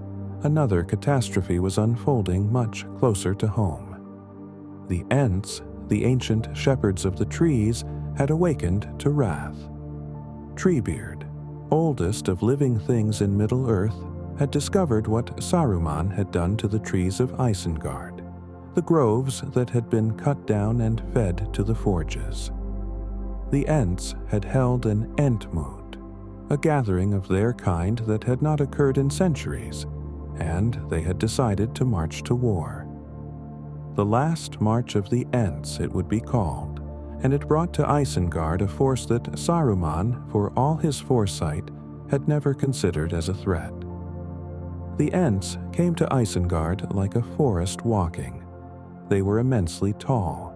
another catastrophe was unfolding much closer to home. The Ents, the ancient shepherds of the trees, had awakened to wrath. Treebeard, oldest of living things in Middle-earth, had discovered what Saruman had done to the trees of Isengard, the groves that had been cut down and fed to the forges. The Ents had held an Entmoot, a gathering of their kind that had not occurred in centuries, and they had decided to march to war. The last march of the Ents it would be called, and it brought to Isengard a force that Saruman, for all his foresight, had never considered as a threat. The Ents came to Isengard like a forest walking. They were immensely tall,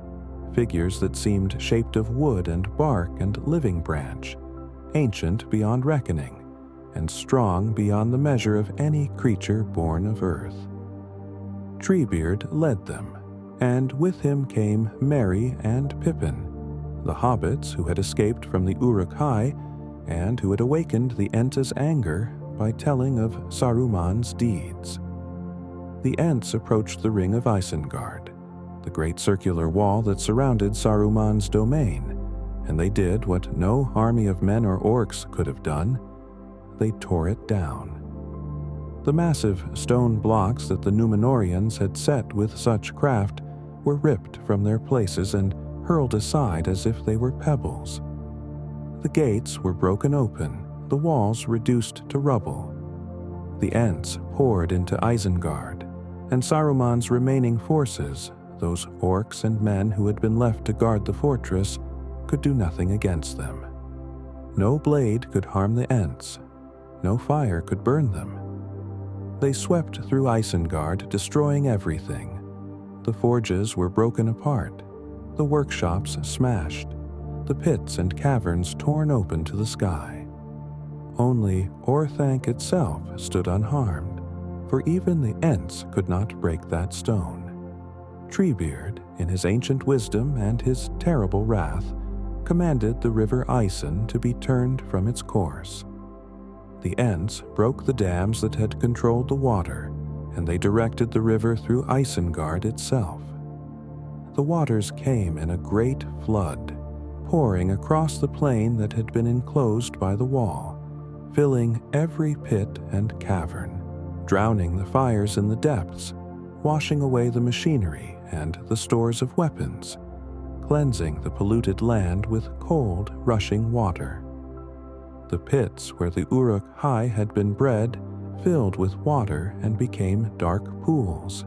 figures that seemed shaped of wood and bark and living branch, ancient beyond reckoning, and strong beyond the measure of any creature born of earth. Treebeard led them, and with him came Merry and Pippin, the hobbits who had escaped from the Uruk-hai and who had awakened the Ents' anger by telling of Saruman's deeds. The Ents approached the ring of Isengard, the great circular wall that surrounded Saruman's domain, and they did what no army of men or orcs could have done. They tore it down. The massive stone blocks that the Númenóreans had set with such craft were ripped from their places and hurled aside as if they were pebbles. The gates were broken open, the walls reduced to rubble. The Ents poured into Isengard, and Saruman's remaining forces, those orcs and men who had been left to guard the fortress, could do nothing against them. No blade could harm the Ents. No fire could burn them. They swept through Isengard, destroying everything. The forges were broken apart, the workshops smashed, the pits and caverns torn open to the sky. Only Orthanc itself stood unharmed, for even the Ents could not break that stone. Treebeard, in his ancient wisdom and his terrible wrath, commanded the river Isen to be turned from its course. The Ents broke the dams that had controlled the water, and they directed the river through Isengard itself. The waters came in a great flood, pouring across the plain that had been enclosed by the wall, filling every pit and cavern, drowning the fires in the depths, washing away the machinery and the stores of weapons, cleansing the polluted land with cold, rushing water. The pits where the Uruk-hai had been bred filled with water and became dark pools.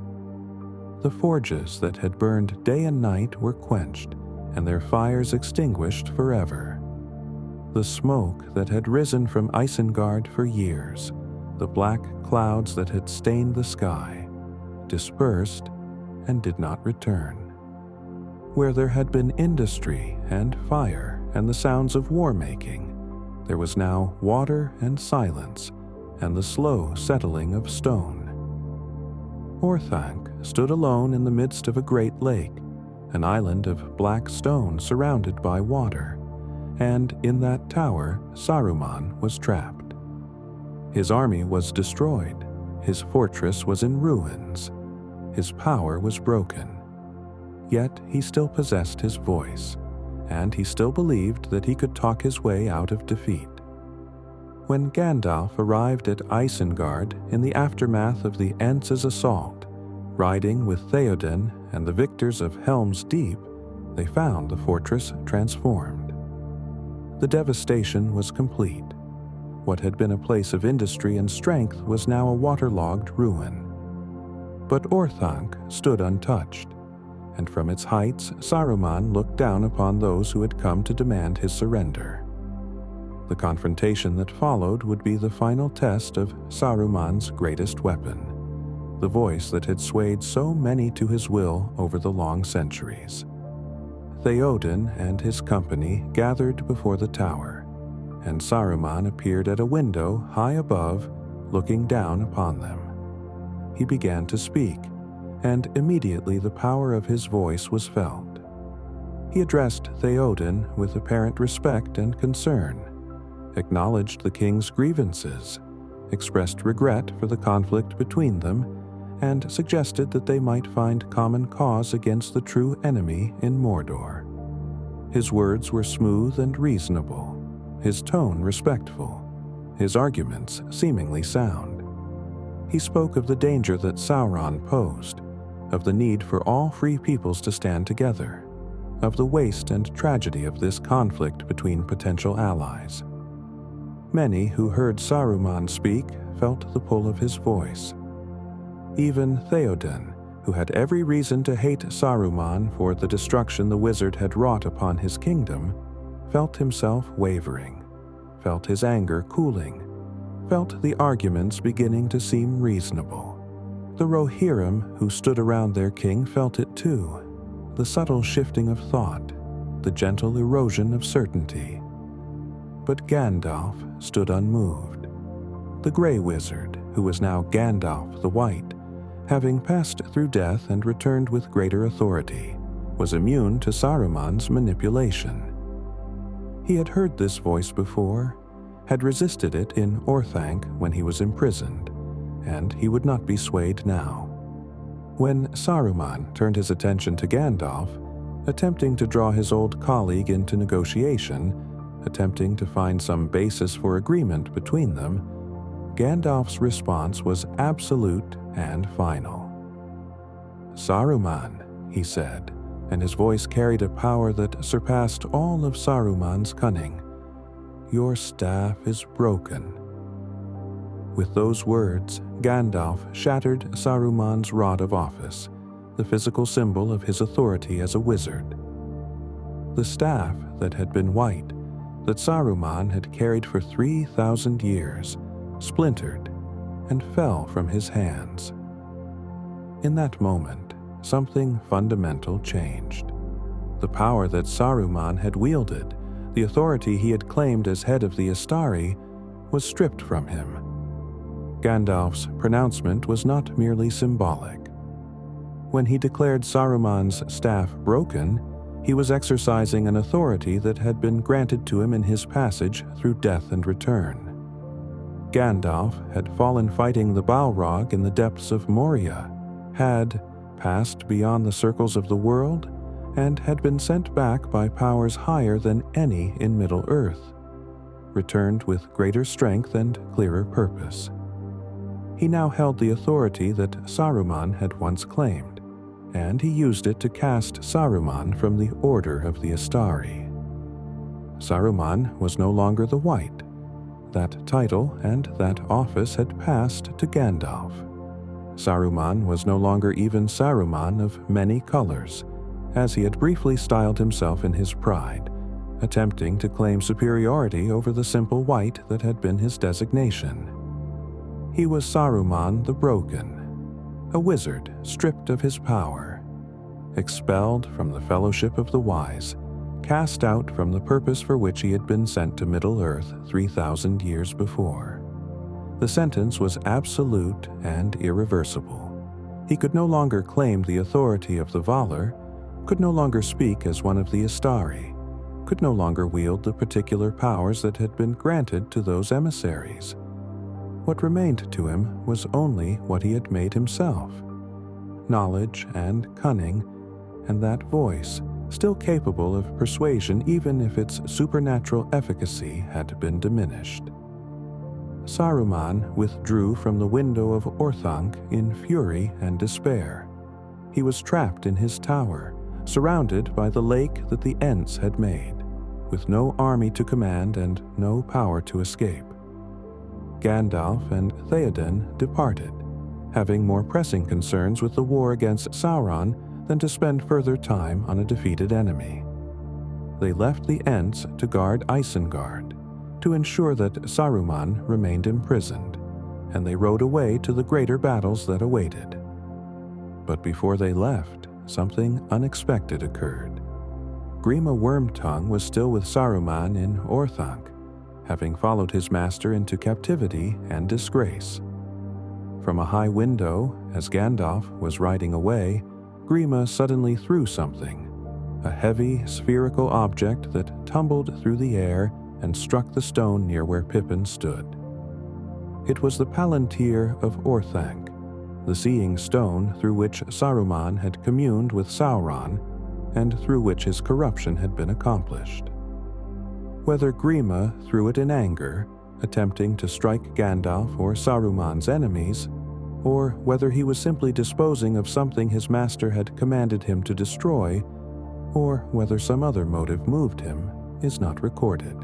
The forges that had burned day and night were quenched, and their fires extinguished forever. The smoke that had risen from Isengard for years, the black clouds that had stained the sky, dispersed and did not return. Where there had been industry and fire and the sounds of war-making, there was now water and silence and the slow settling of stone. Orthanc stood alone in the midst of a great lake, an island of black stone surrounded by water, and in that tower Saruman was trapped. His army was destroyed, his fortress was in ruins, his power was broken. Yet he still possessed his voice, and he still believed that he could talk his way out of defeat. When Gandalf arrived at Isengard in the aftermath of the Ents' assault, riding with Theoden and the victors of Helm's Deep, they found the fortress transformed. The devastation was complete. What had been a place of industry and strength was now a waterlogged ruin. But Orthanc stood untouched, and from its heights Saruman looked down upon those who had come to demand his surrender. The confrontation that followed would be the final test of Saruman's greatest weapon, the voice that had swayed so many to his will over the long centuries. Theoden and his company gathered before the tower, and Saruman appeared at a window high above, looking down upon them. He began to speak, and immediately the power of his voice was felt. He addressed Theoden with apparent respect and concern, acknowledged the king's grievances, expressed regret for the conflict between them, and suggested that they might find common cause against the true enemy in Mordor. His words were smooth and reasonable, his tone respectful, his arguments seemingly sound. He spoke of the danger that Sauron posed, of the need for all free peoples to stand together, of the waste and tragedy of this conflict between potential allies. Many who heard Saruman speak felt the pull of his voice. Even Theoden, who had every reason to hate Saruman for the destruction the wizard had wrought upon his kingdom, felt himself wavering, felt his anger cooling, felt the arguments beginning to seem reasonable. The Rohirrim who stood around their king felt it too, the subtle shifting of thought, the gentle erosion of certainty. But Gandalf stood unmoved. The Grey Wizard, who was now Gandalf the White, having passed through death and returned with greater authority, was immune to Saruman's manipulation. He had heard this voice before, had resisted it in Orthanc when he was imprisoned, and he would not be swayed now. When Saruman turned his attention to Gandalf, attempting to draw his old colleague into negotiation, attempting to find some basis for agreement between them, Gandalf's response was absolute and final. "Saruman," he said, and his voice carried a power that surpassed all of Saruman's cunning. your staff is broken." With those words, Gandalf shattered Saruman's rod of office, the physical symbol of his authority as a wizard. The staff that had been white, that Saruman had carried for 3,000 years, splintered and fell from his hands. In that moment, something fundamental changed. The power that Saruman had wielded, the authority he had claimed as head of the Istari, was stripped from him. Gandalf's pronouncement was not merely symbolic. When he declared Saruman's staff broken, he was exercising an authority that had been granted to him in his passage through death and return. Gandalf had fallen fighting the Balrog in the depths of Moria, had passed beyond the circles of the world, and had been sent back by powers higher than any in Middle-earth, returned with greater strength and clearer purpose. He now held the authority that Saruman had once claimed, and he used it to cast Saruman from the Order of the Istari. Saruman was no longer the White. That title and that office had passed to Gandalf. Saruman was no longer even Saruman of many colors, as he had briefly styled himself in his pride, attempting to claim superiority over the simple white that had been his designation. He was Saruman the Broken, a wizard stripped of his power, expelled from the fellowship of the wise, cast out from the purpose for which he had been sent to Middle-earth 3,000 years before. The sentence was absolute and irreversible. He could no longer claim the authority of the Valar, could no longer speak as one of the Istari, could no longer wield the particular powers that had been granted to those emissaries. What remained to him was only what he had made himself: knowledge and cunning, and that voice, still capable of persuasion even if its supernatural efficacy had been diminished. Saruman withdrew from the window of Orthanc in fury and despair. He was trapped in his tower, surrounded by the lake that the Ents had made, with no army to command and no power to escape. Gandalf and Theoden departed, having more pressing concerns with the war against Sauron than to spend further time on a defeated enemy. They left the Ents to guard Isengard, to ensure that Saruman remained imprisoned, and they rode away to the greater battles that awaited. But before they left, something unexpected occurred. Grima Wormtongue was still with Saruman in Orthanc, having followed his master into captivity and disgrace. From a high window, as Gandalf was riding away, Grima suddenly threw something, a heavy, spherical object that tumbled through the air and struck the stone near where Pippin stood. It was the Palantír of Orthanc, the seeing stone through which Saruman had communed with Sauron and through which his corruption had been accomplished. Whether Grima threw it in anger, attempting to strike Gandalf or Saruman's enemies, or whether he was simply disposing of something his master had commanded him to destroy, or whether some other motive moved him, is not recorded.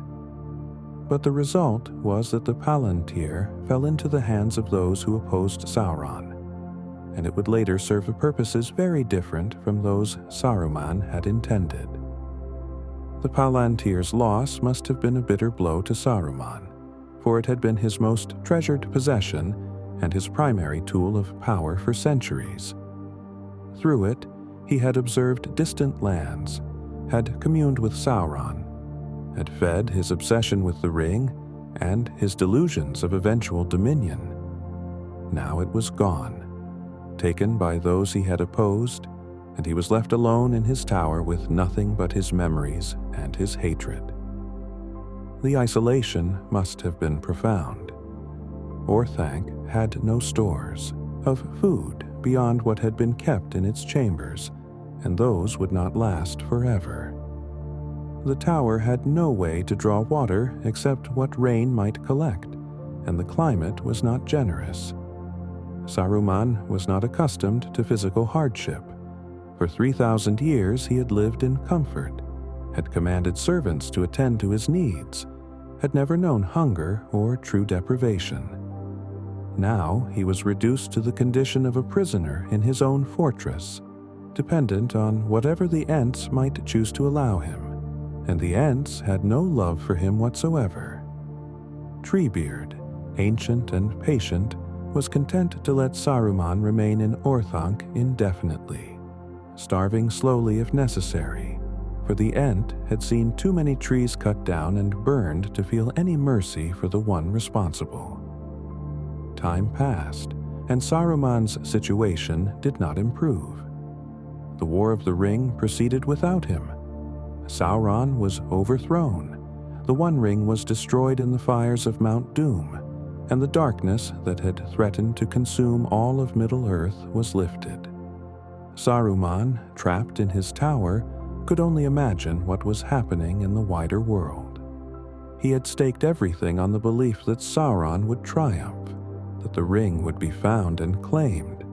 But the result was that the Palantír fell into the hands of those who opposed Sauron, and it would later serve purposes very different from those Saruman had intended. The Palantír's loss must have been a bitter blow to Saruman, for it had been his most treasured possession and his primary tool of power for centuries. Through it, he had observed distant lands, had communed with Sauron, had fed his obsession with the ring and his delusions of eventual dominion. Now it was gone, taken by those he had opposed, and he was left alone in his tower with nothing but his memories and his hatred. The isolation must have been profound. Orthanc had no stores of food beyond what had been kept in its chambers, and those would not last forever. The tower had no way to draw water except what rain might collect, and the climate was not generous. Saruman was not accustomed to physical hardship. For 3,000 years he had lived in comfort, had commanded servants to attend to his needs, had never known hunger or true deprivation. Now he was reduced to the condition of a prisoner in his own fortress, dependent on whatever the Ents might choose to allow him, and the Ents had no love for him whatsoever. Treebeard, ancient and patient, was content to let Saruman remain in Orthanc indefinitely, starving slowly if necessary, for the Ent had seen too many trees cut down and burned to feel any mercy for the one responsible. Time passed, and Saruman's situation did not improve. The War of the Ring proceeded without him. Sauron was overthrown. The One Ring was destroyed in the fires of Mount Doom, and the darkness that had threatened to consume all of Middle-earth was lifted. Saruman, trapped in his tower, could only imagine what was happening in the wider world. He had staked everything on the belief that Sauron would triumph, that the ring would be found and claimed,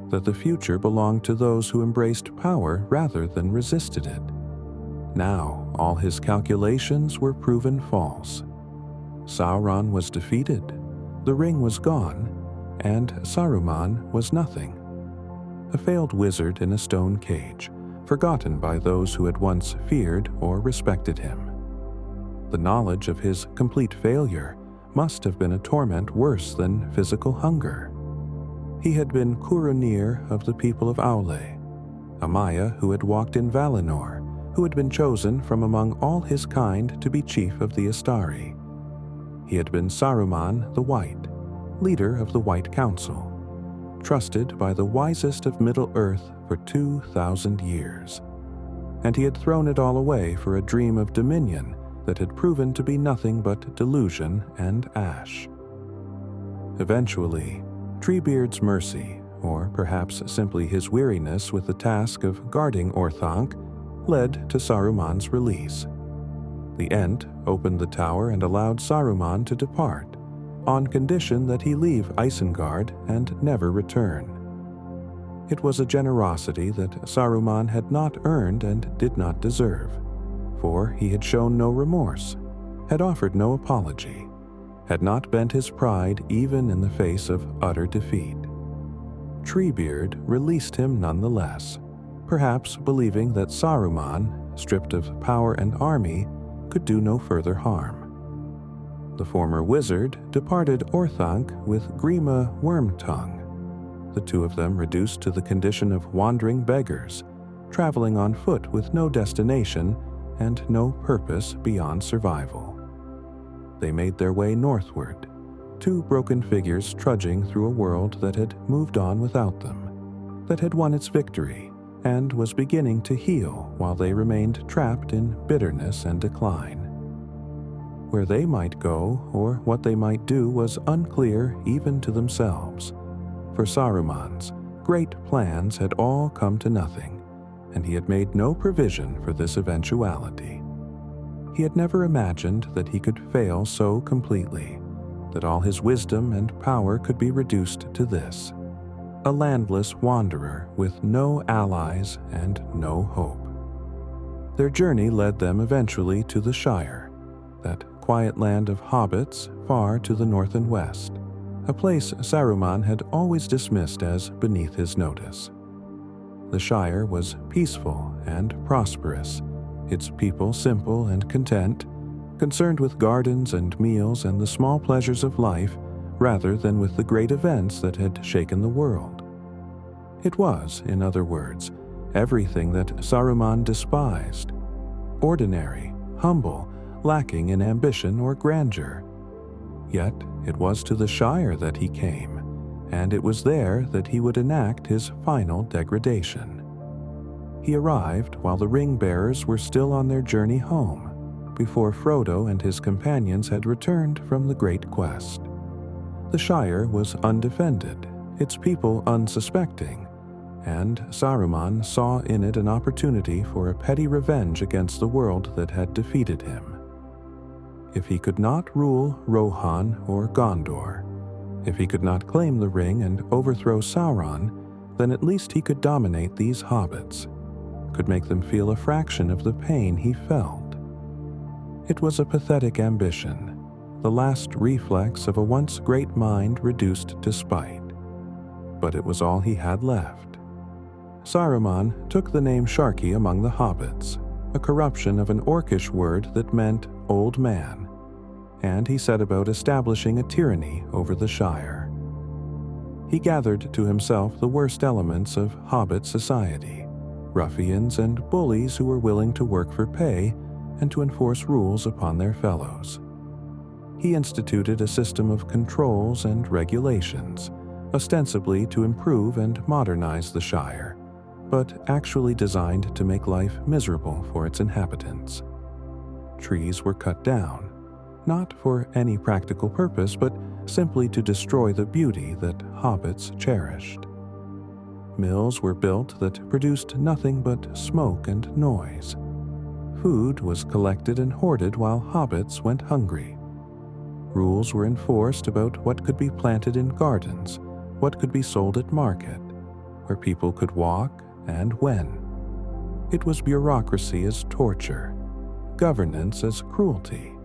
that the future belonged to those who embraced power rather than resisted it. Now, all his calculations were proven false. Sauron was defeated, the ring was gone, and Saruman was nothing. A failed wizard in a stone cage, forgotten by those who had once feared or respected him. The knowledge of his complete failure must have been a torment worse than physical hunger. He had been Curunir of the people of Aule, a Maya who had walked in Valinor, who had been chosen from among all his kind to be chief of the Istari. He had been Saruman the White, leader of the White Council, trusted by the wisest of Middle-earth for 2,000 years. And he had thrown it all away for a dream of dominion that had proven to be nothing but delusion and ash. Eventually, Treebeard's mercy, or perhaps simply his weariness with the task of guarding Orthanc, led to Saruman's release. The Ent opened the tower and allowed Saruman to depart, on condition that he leave Isengard and never return. It was a generosity that Saruman had not earned and did not deserve, for he had shown no remorse, had offered no apology, had not bent his pride even in the face of utter defeat. Treebeard released him nonetheless, perhaps believing that Saruman, stripped of power and army, could do no further harm. The former wizard departed Orthanc with Grima Wormtongue, the two of them reduced to the condition of wandering beggars, traveling on foot with no destination and no purpose beyond survival. They made their way northward, two broken figures trudging through a world that had moved on without them, that had won its victory, and was beginning to heal while they remained trapped in bitterness and decline. Where they might go or what they might do was unclear even to themselves, for Saruman's great plans had all come to nothing, and he had made no provision for this eventuality. He had never imagined that he could fail so completely, that all his wisdom and power could be reduced to this: a landless wanderer with no allies and no hope. Their journey led them eventually to the Shire, that quiet land of hobbits far to the north and west, a place Saruman had always dismissed as beneath his notice. The Shire was peaceful and prosperous, its people simple and content, concerned with gardens and meals and the small pleasures of life rather than with the great events that had shaken the world. It was, in other words, everything that Saruman despised: ordinary, humble, lacking in ambition or grandeur. Yet it was to the Shire that he came, and it was there that he would enact his final degradation. He arrived while the ring-bearers were still on their journey home, before Frodo and his companions had returned from the great quest. The Shire was undefended, its people unsuspecting, and Saruman saw in it an opportunity for a petty revenge against the world that had defeated him. If he could not rule Rohan or Gondor, if he could not claim the ring and overthrow Sauron, then at least he could dominate these hobbits, could make them feel a fraction of the pain he felt. It was a pathetic ambition, the last reflex of a once great mind reduced to spite. But it was all he had left. Saruman took the name Sharki among the hobbits, a corruption of an orcish word that meant old man, and he set about establishing a tyranny over the Shire. He gathered to himself the worst elements of hobbit society, ruffians and bullies who were willing to work for pay and to enforce rules upon their fellows. He instituted a system of controls and regulations, ostensibly to improve and modernize the Shire, but actually designed to make life miserable for its inhabitants. Trees were cut down, not for any practical purpose, but simply to destroy the beauty that hobbits cherished. Mills were built that produced nothing but smoke and noise. Food was collected and hoarded while hobbits went hungry. Rules were enforced about what could be planted in gardens, what could be sold at market, where people could walk and when. It was bureaucracy as torture, governance as cruelty,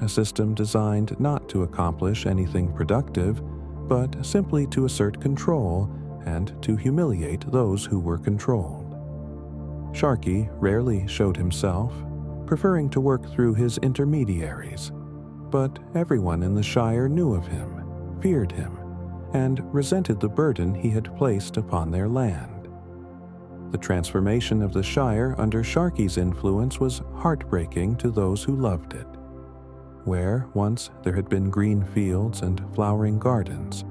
a system designed not to accomplish anything productive, but simply to assert control and to humiliate those who were controlled. Sharki rarely showed himself, preferring to work through his intermediaries, but everyone in the Shire knew of him, feared him, and resented the burden he had placed upon their land. The transformation of the Shire under Sharki's influence was heartbreaking to those who loved it. Where once there had been green fields and flowering gardens,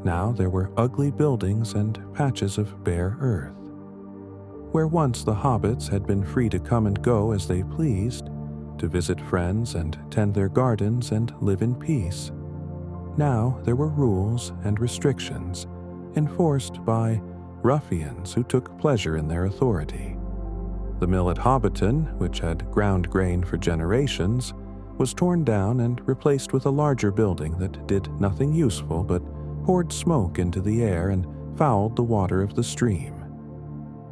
now there were ugly buildings and patches of bare earth. Where once the hobbits had been free to come and go as they pleased, to visit friends and tend their gardens and live in peace, now there were rules and restrictions enforced by ruffians who took pleasure in their authority. The mill at Hobbiton, which had ground grain for generations, was torn down and replaced with a larger building that did nothing useful but poured smoke into the air and fouled the water of the stream.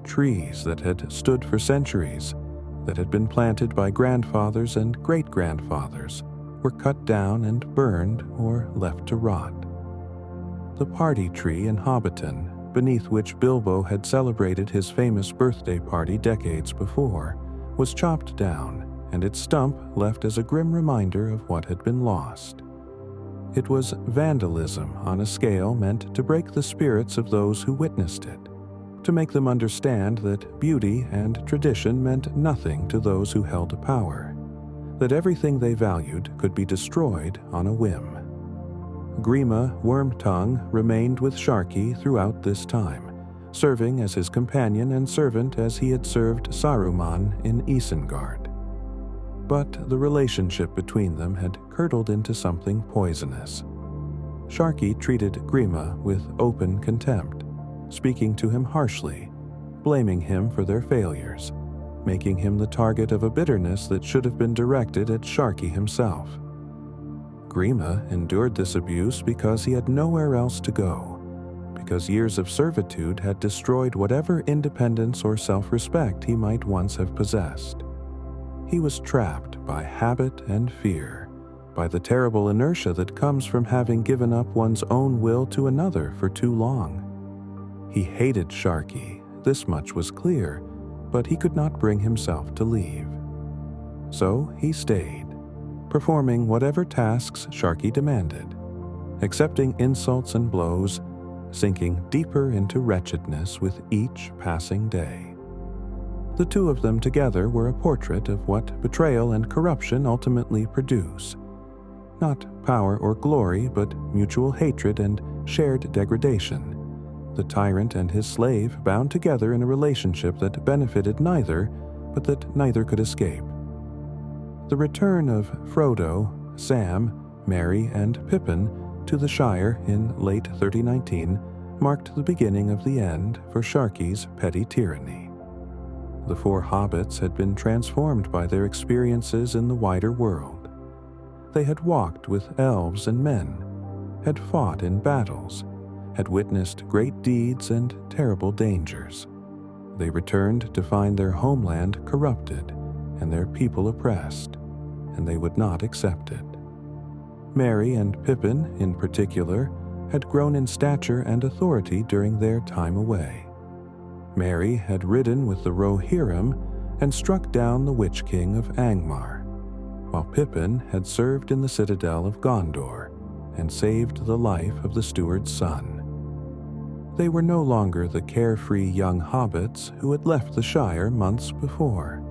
Trees that had stood for centuries, that had been planted by grandfathers and great-grandfathers, were cut down and burned or left to rot. The party tree in Hobbiton, beneath which Bilbo had celebrated his famous birthday party decades before, was chopped down, and its stump left as a grim reminder of what had been lost. It was vandalism on a scale meant to break the spirits of those who witnessed it, to make them understand that beauty and tradition meant nothing to those who held power, that everything they valued could be destroyed on a whim. Grima Wormtongue remained with Sharki throughout this time, serving as his companion and servant as he had served Saruman in Isengard. But the relationship between them had curdled into something poisonous. Sharki treated Grima with open contempt, speaking to him harshly, blaming him for their failures, making him the target of a bitterness that should have been directed at Sharki himself. Grima endured this abuse because he had nowhere else to go, because years of servitude had destroyed whatever independence or self-respect he might once have possessed. He was trapped by habit and fear, by the terrible inertia that comes from having given up one's own will to another for too long. He hated Sharki, this much was clear, but he could not bring himself to leave. So he stayed, performing whatever tasks Sharki demanded, accepting insults and blows, sinking deeper into wretchedness with each passing day. The two of them together were a portrait of what betrayal and corruption ultimately produce. Not power or glory, but mutual hatred and shared degradation. The tyrant and his slave bound together in a relationship that benefited neither, but that neither could escape. The return of Frodo, Sam, Merry, and Pippin to the Shire in late 3019 marked the beginning of the end for Sharki's petty tyranny. The four hobbits had been transformed by their experiences in the wider world. They had walked with elves and men, had fought in battles, had witnessed great deeds and terrible dangers. They returned to find their homeland corrupted and their people oppressed, and they would not accept it. Merry and Pippin, in particular, had grown in stature and authority during their time away. Merry had ridden with the Rohirrim and struck down the Witch King of Angmar, while Pippin had served in the citadel of Gondor and saved the life of the steward's son. They were no longer the carefree young hobbits who had left the Shire months before.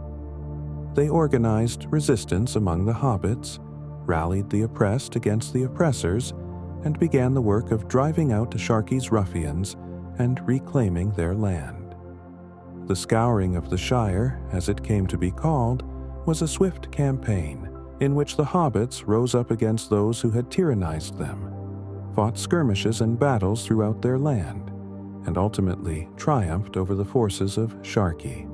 They organized resistance among the hobbits, rallied the oppressed against the oppressors, and began the work of driving out Sharky's ruffians and reclaiming their land. The Scouring of the Shire, as it came to be called, was a swift campaign in which the hobbits rose up against those who had tyrannized them, fought skirmishes and battles throughout their land, and ultimately triumphed over the forces of Sharky.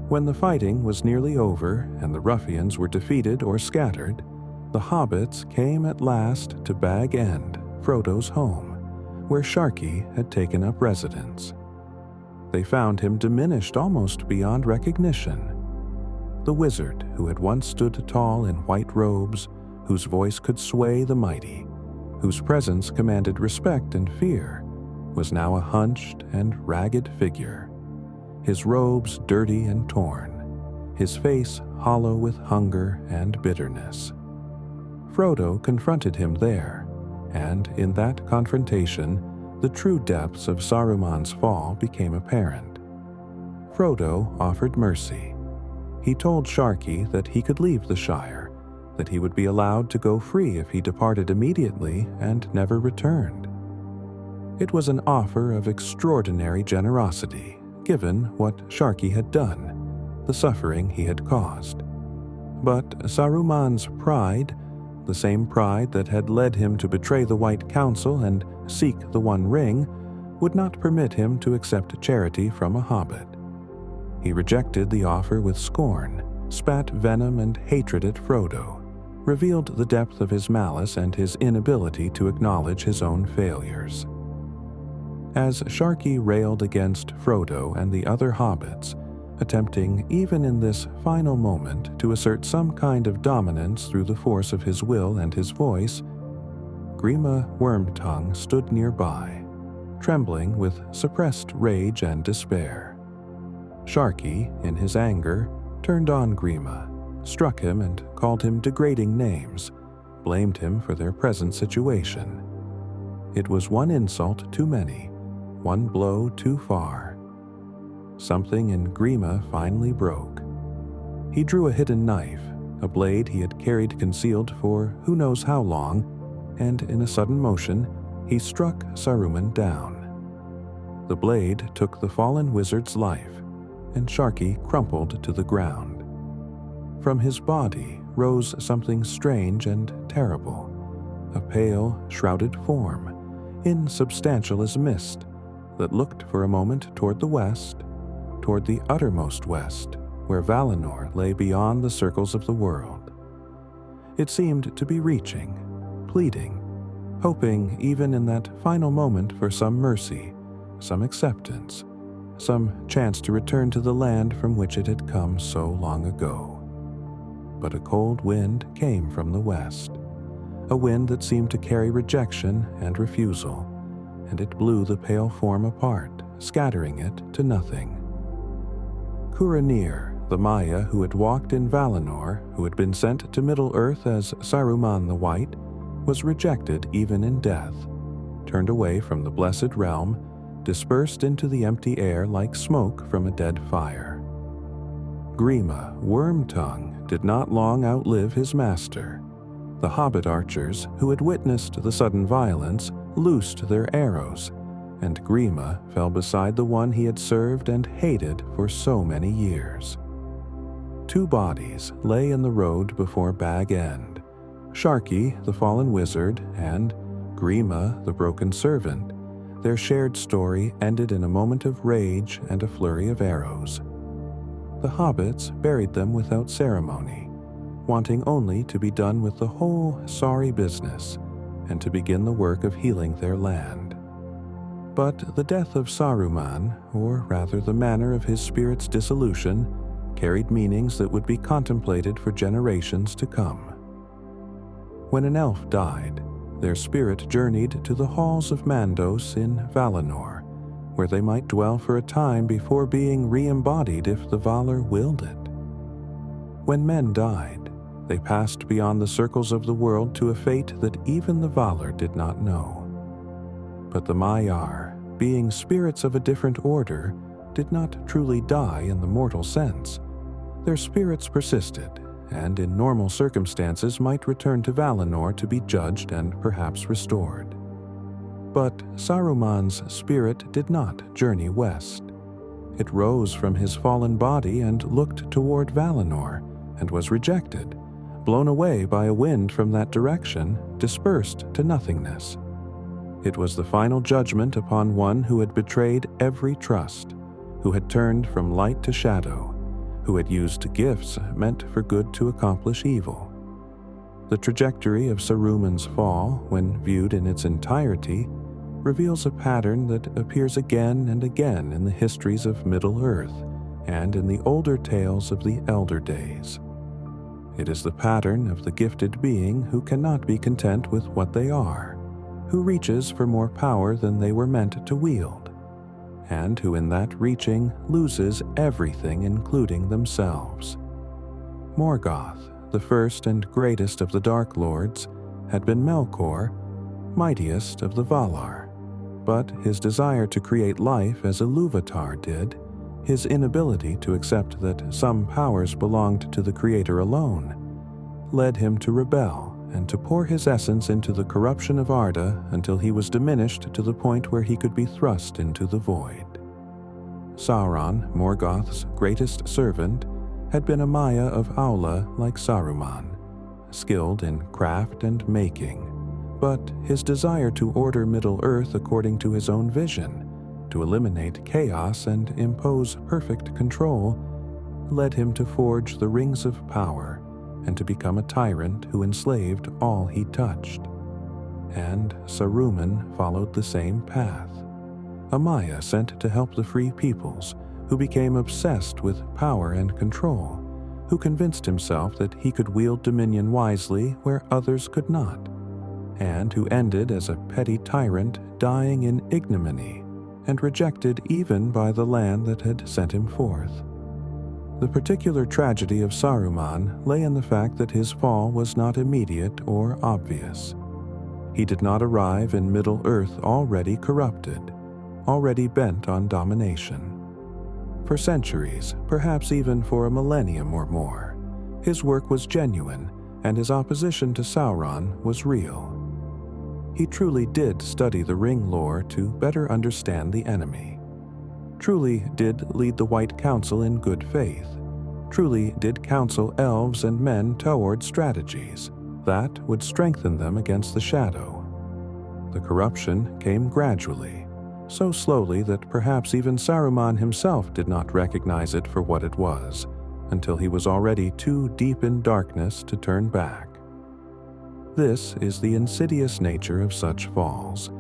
When the fighting was nearly over and the ruffians were defeated or scattered, the hobbits came at last to Bag End, Frodo's home, where Sharky had taken up residence. They found him diminished almost beyond recognition. The wizard who had once stood tall in white robes, whose voice could sway the mighty, whose presence commanded respect and fear, was now a hunched and ragged figure, his robes dirty and torn, his face hollow with hunger and bitterness. Frodo confronted him there, and in that confrontation, the true depths of Saruman's fall became apparent. Frodo offered mercy. He told Sharky that he could leave the Shire, that he would be allowed to go free if he departed immediately and never returned. It was an offer of extraordinary generosity, given what Sharky had done, the suffering he had caused. But Saruman's pride, the same pride that had led him to betray the White Council and seek the One Ring, would not permit him to accept charity from a hobbit. He rejected the offer with scorn, spat venom and hatred at Frodo, revealed the depth of his malice and his inability to acknowledge his own failures. As Sharky railed against Frodo and the other hobbits, attempting even in this final moment to assert some kind of dominance through the force of his will and his voice, Grima Wormtongue stood nearby, trembling with suppressed rage and despair. Sharky, in his anger, turned on Grima, struck him and called him degrading names, blamed him for their present situation. It was one insult too many, one blow too far. Something in Grima finally broke. He drew a hidden knife, a blade he had carried concealed for who knows how long, and in a sudden motion, he struck Saruman down. The blade took the fallen wizard's life, and Sharky crumpled to the ground. From his body rose something strange and terrible, a pale, shrouded form, insubstantial as mist, that looked for a moment toward the west, toward the uttermost west, where Valinor lay beyond the circles of the world. It seemed to be reaching, pleading, hoping even in that final moment for some mercy, some acceptance, some chance to return to the land from which it had come so long ago. But a cold wind came from the west, a wind that seemed to carry rejection and refusal, and it blew the pale form apart, scattering it to nothing. Curanir, the Maya who had walked in Valinor, who had been sent to Middle-earth as Saruman the White, was rejected even in death, turned away from the blessed realm, dispersed into the empty air like smoke from a dead fire. Grima Wormtongue did not long outlive his master. The hobbit archers, who had witnessed the sudden violence, loosed their arrows, and Grima fell beside the one he had served and hated for so many years. Two bodies lay in the road before Bag End, Sharky, the fallen wizard, and Grima, the broken servant. Their shared story ended in a moment of rage and a flurry of arrows. The hobbits buried them without ceremony, wanting only to be done with the whole sorry business and to begin the work of healing their land. But the death of Saruman, or rather the manner of his spirit's dissolution, carried meanings that would be contemplated for generations to come. When an elf died, their spirit journeyed to the halls of Mandos in Valinor, where they might dwell for a time before being re-embodied if the Valar willed it. When men died, they passed beyond the circles of the world to a fate that even the Valar did not know. But the Maiar, being spirits of a different order, did not truly die in the mortal sense. Their spirits persisted, and in normal circumstances might return to Valinor to be judged and perhaps restored. But Saruman's spirit did not journey west. It rose from his fallen body and looked toward Valinor, and was rejected, blown away by a wind from that direction, dispersed to nothingness. It was the final judgment upon one who had betrayed every trust, who had turned from light to shadow, who had used gifts meant for good to accomplish evil. The trajectory of Saruman's fall, when viewed in its entirety, reveals a pattern that appears again and again in the histories of Middle-earth and in the older tales of the Elder Days. It is the pattern of the gifted being who cannot be content with what they are, who reaches for more power than they were meant to wield, and who in that reaching loses everything including themselves. Morgoth, the first and greatest of the Dark Lords, had been Melkor, mightiest of the Valar, but his desire to create life as Ilúvatar did, his inability to accept that some powers belonged to the Creator alone, led him to rebel and to pour his essence into the corruption of Arda until he was diminished to the point where he could be thrust into the void. Sauron, Morgoth's greatest servant, had been a Maya of Aula like Saruman, skilled in craft and making, but his desire to order Middle-earth according to his own vision, to eliminate chaos and impose perfect control, led him to forge the Rings of Power and to become a tyrant who enslaved all he touched. And Saruman followed the same path, a Maya sent to help the free peoples, who became obsessed with power and control, who convinced himself that he could wield dominion wisely where others could not, and who ended as a petty tyrant dying in ignominy and rejected even by the land that had sent him forth. The particular tragedy of Saruman lay in the fact that his fall was not immediate or obvious. He did not arrive in Middle-earth already corrupted, already bent on domination. For centuries, perhaps even for a millennium or more, his work was genuine and his opposition to Sauron was real. He truly did study the ring lore to better understand the enemy, truly did lead the White Council in good faith, truly did counsel elves and men toward strategies that would strengthen them against the shadow. The corruption came gradually, so slowly that perhaps even Saruman himself did not recognize it for what it was, until he was already too deep in darkness to turn back. This is the insidious nature of such falls.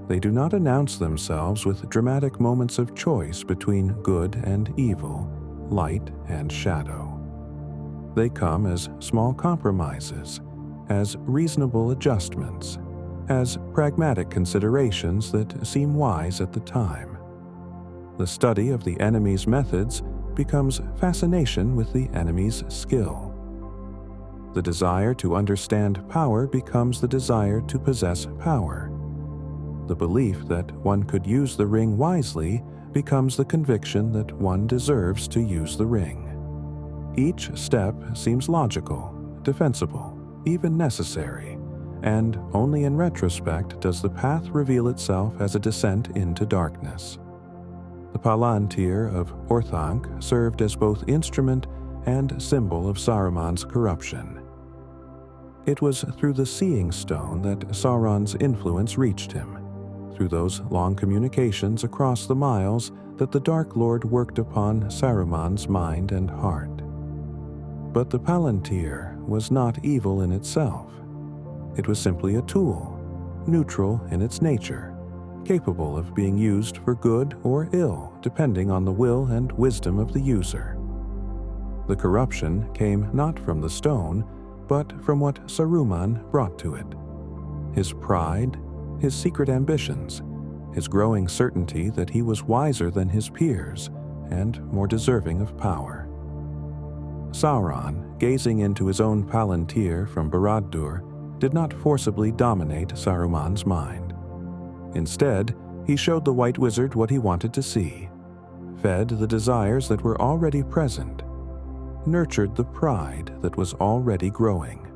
They do not announce themselves with dramatic moments of choice between good and evil, light and shadow. They come as small compromises, as reasonable adjustments, as pragmatic considerations that seem wise at the time. The study of the enemy's methods becomes fascination with the enemy's skill. The desire to understand power becomes the desire to possess power. The belief that one could use the ring wisely becomes the conviction that one deserves to use the ring. Each step seems logical, defensible, even necessary, and only in retrospect does the path reveal itself as a descent into darkness. The Palantír of Orthanc served as both instrument and symbol of Saruman's corruption. It was through the Seeing Stone that Sauron's influence reached him, through those long communications across the miles that the Dark Lord worked upon Saruman's mind and heart. But the Palantír was not evil in itself. It was simply a tool, neutral in its nature, capable of being used for good or ill depending on the will and wisdom of the user. The corruption came not from the stone, but from what Saruman brought to it. His pride, his secret ambitions, his growing certainty that he was wiser than his peers and more deserving of power. Sauron, gazing into his own Palantír from Barad-dûr, did not forcibly dominate Saruman's mind. Instead, he showed the White Wizard what he wanted to see, fed the desires that were already present, nurtured the pride that was already growing.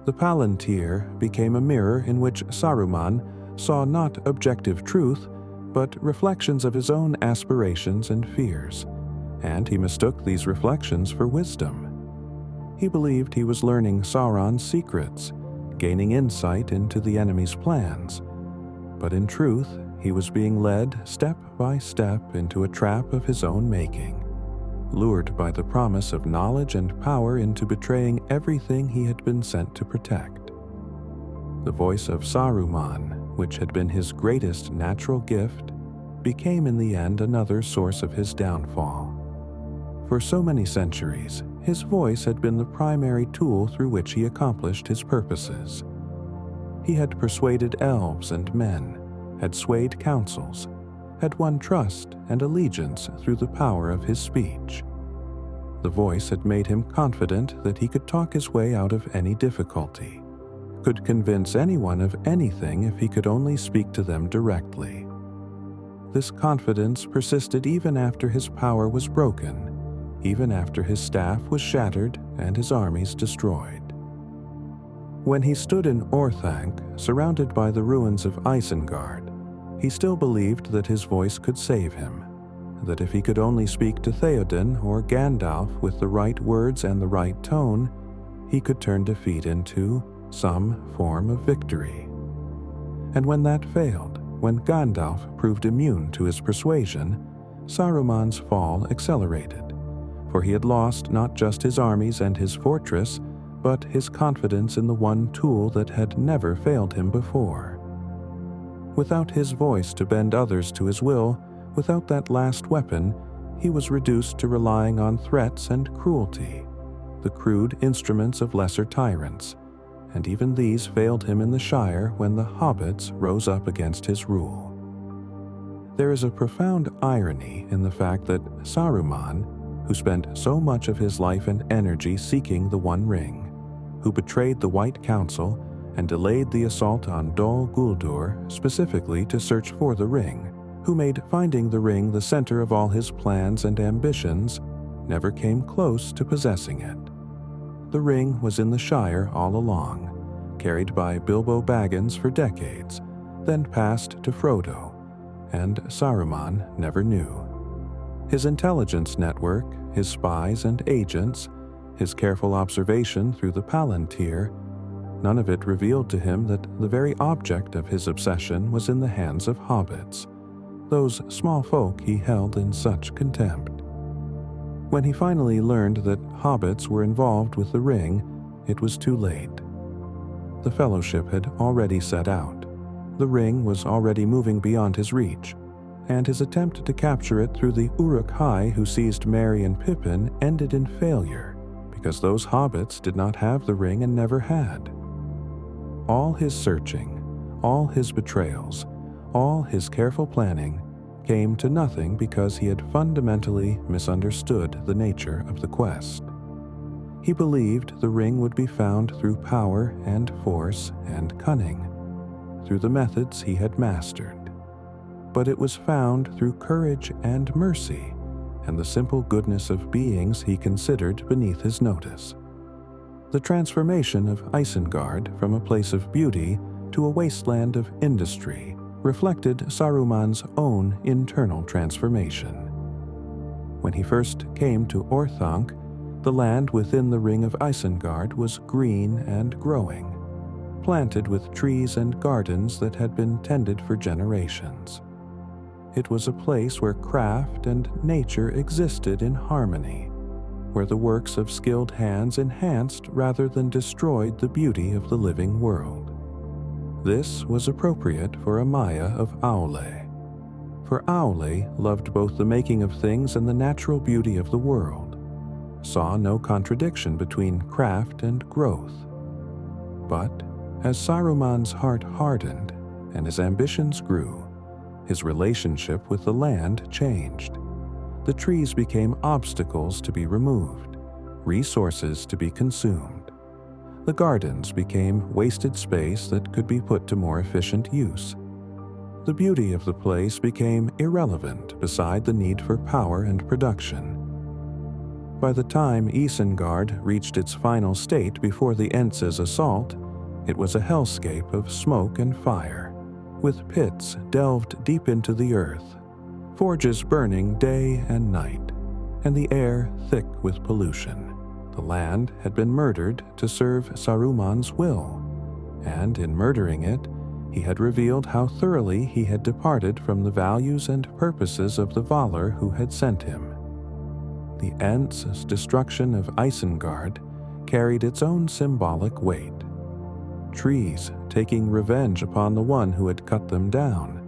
The Palantír became a mirror in which Saruman saw not objective truth, but reflections of his own aspirations and fears, and he mistook these reflections for wisdom. He believed he was learning Sauron's secrets, gaining insight into the enemy's plans, but in truth, he was being led step by step into a trap of his own making, lured by the promise of knowledge and power into betraying everything he had been sent to protect. The voice of Saruman, which had been his greatest natural gift, became in the end another source of his downfall. For so many centuries, his voice had been the primary tool through which he accomplished his purposes. He had persuaded elves and men, had swayed councils, had won trust and allegiance through the power of his speech. The voice had made him confident that he could talk his way out of any difficulty, could convince anyone of anything if he could only speak to them directly. This confidence persisted even after his power was broken, even after his staff was shattered and his armies destroyed. When he stood in Orthanc, surrounded by the ruins of Isengard, he still believed that his voice could save him, that if he could only speak to Theoden or Gandalf with the right words and the right tone, he could turn defeat into some form of victory. And when that failed, when Gandalf proved immune to his persuasion, Saruman's fall accelerated, for he had lost not just his armies and his fortress, but his confidence in the one tool that had never failed him before. Without his voice to bend others to his will, without that last weapon, he was reduced to relying on threats and cruelty, the crude instruments of lesser tyrants, and even these failed him in the Shire when the hobbits rose up against his rule. There is a profound irony in the fact that Saruman, who spent so much of his life and energy seeking the One Ring, who betrayed the White Council and delayed the assault on Dol Guldur specifically to search for the ring, who made finding the ring the center of all his plans and ambitions, never came close to possessing it. The ring was in the Shire all along, carried by Bilbo Baggins for decades, then passed to Frodo, and Saruman never knew. His intelligence network, his spies and agents, his careful observation through the Palantír, none of it revealed to him that the very object of his obsession was in the hands of hobbits, those small folk he held in such contempt. When he finally learned that hobbits were involved with the ring, it was too late. The Fellowship had already set out. The ring was already moving beyond his reach, and his attempt to capture it through the Uruk-hai who seized Merry and Pippin ended in failure, because those hobbits did not have the ring and never had. All his searching, all his betrayals, all his careful planning came to nothing because he had fundamentally misunderstood the nature of the quest. He believed the ring would be found through power and force and cunning, through the methods he had mastered. But it was found through courage and mercy and the simple goodness of beings he considered beneath his notice. The transformation of Isengard from a place of beauty to a wasteland of industry reflected Saruman's own internal transformation. When he first came to Orthanc, the land within the ring of Isengard was green and growing, planted with trees and gardens that had been tended for generations. It was a place where craft and nature existed in harmony, where the works of skilled hands enhanced rather than destroyed the beauty of the living world. This was appropriate for a Maya of Aule, for Aule loved both the making of things and the natural beauty of the world. saw no contradiction between craft and growth. But as Saruman's heart hardened and his ambitions grew, his relationship with the land changed. The trees became obstacles to be removed, resources to be consumed. The gardens became wasted space that could be put to more efficient use. The beauty of the place became irrelevant beside the need for power and production. By the time Isengard reached its final state before the Ents's assault, it was a hellscape of smoke and fire, with pits delved deep into the earth, forges burning day and night, and the air thick with pollution. The land had been murdered to serve Saruman's will, and in murdering it, he had revealed how thoroughly he had departed from the values and purposes of the Valar who had sent him. The Ents's destruction of Isengard carried its own symbolic weight. Trees taking revenge upon the one who had cut them down,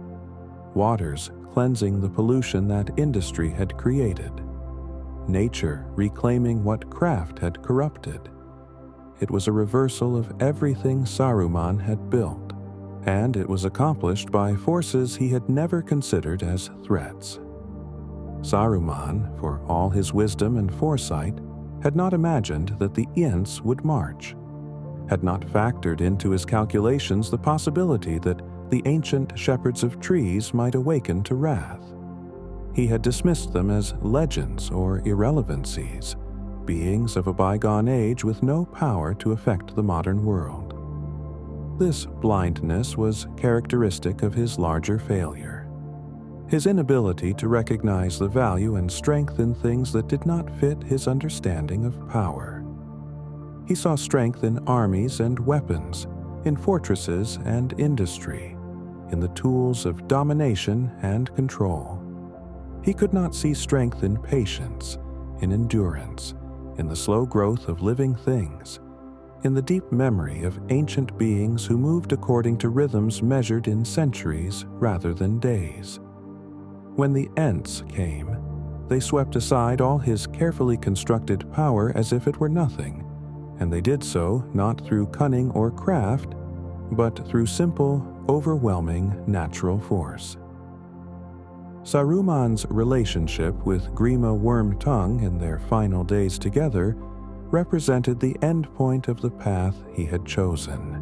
waters cleansing the pollution that industry had created, nature reclaiming what craft had corrupted. It was a reversal of everything Saruman had built, and it was accomplished by forces he had never considered as threats. Saruman, for all his wisdom and foresight, had not imagined that the Ents would march, had not factored into his calculations the possibility that the ancient shepherds of trees might awaken to wrath. He had dismissed them as legends or irrelevancies, beings of a bygone age with no power to affect the modern world. This blindness was characteristic of his larger failure. His inability to recognize the value and strength in things that did not fit his understanding of power. He saw strength in armies and weapons, in fortresses and industry, in the tools of domination and control. He could not see strength in patience, in endurance, in the slow growth of living things, in the deep memory of ancient beings who moved according to rhythms measured in centuries rather than days. When the Ents came, they swept aside all his carefully constructed power as if it were nothing, and they did so not through cunning or craft, but through simple, overwhelming natural force. Saruman's relationship with Grima Wormtongue in their final days together represented the end point of the path he had chosen.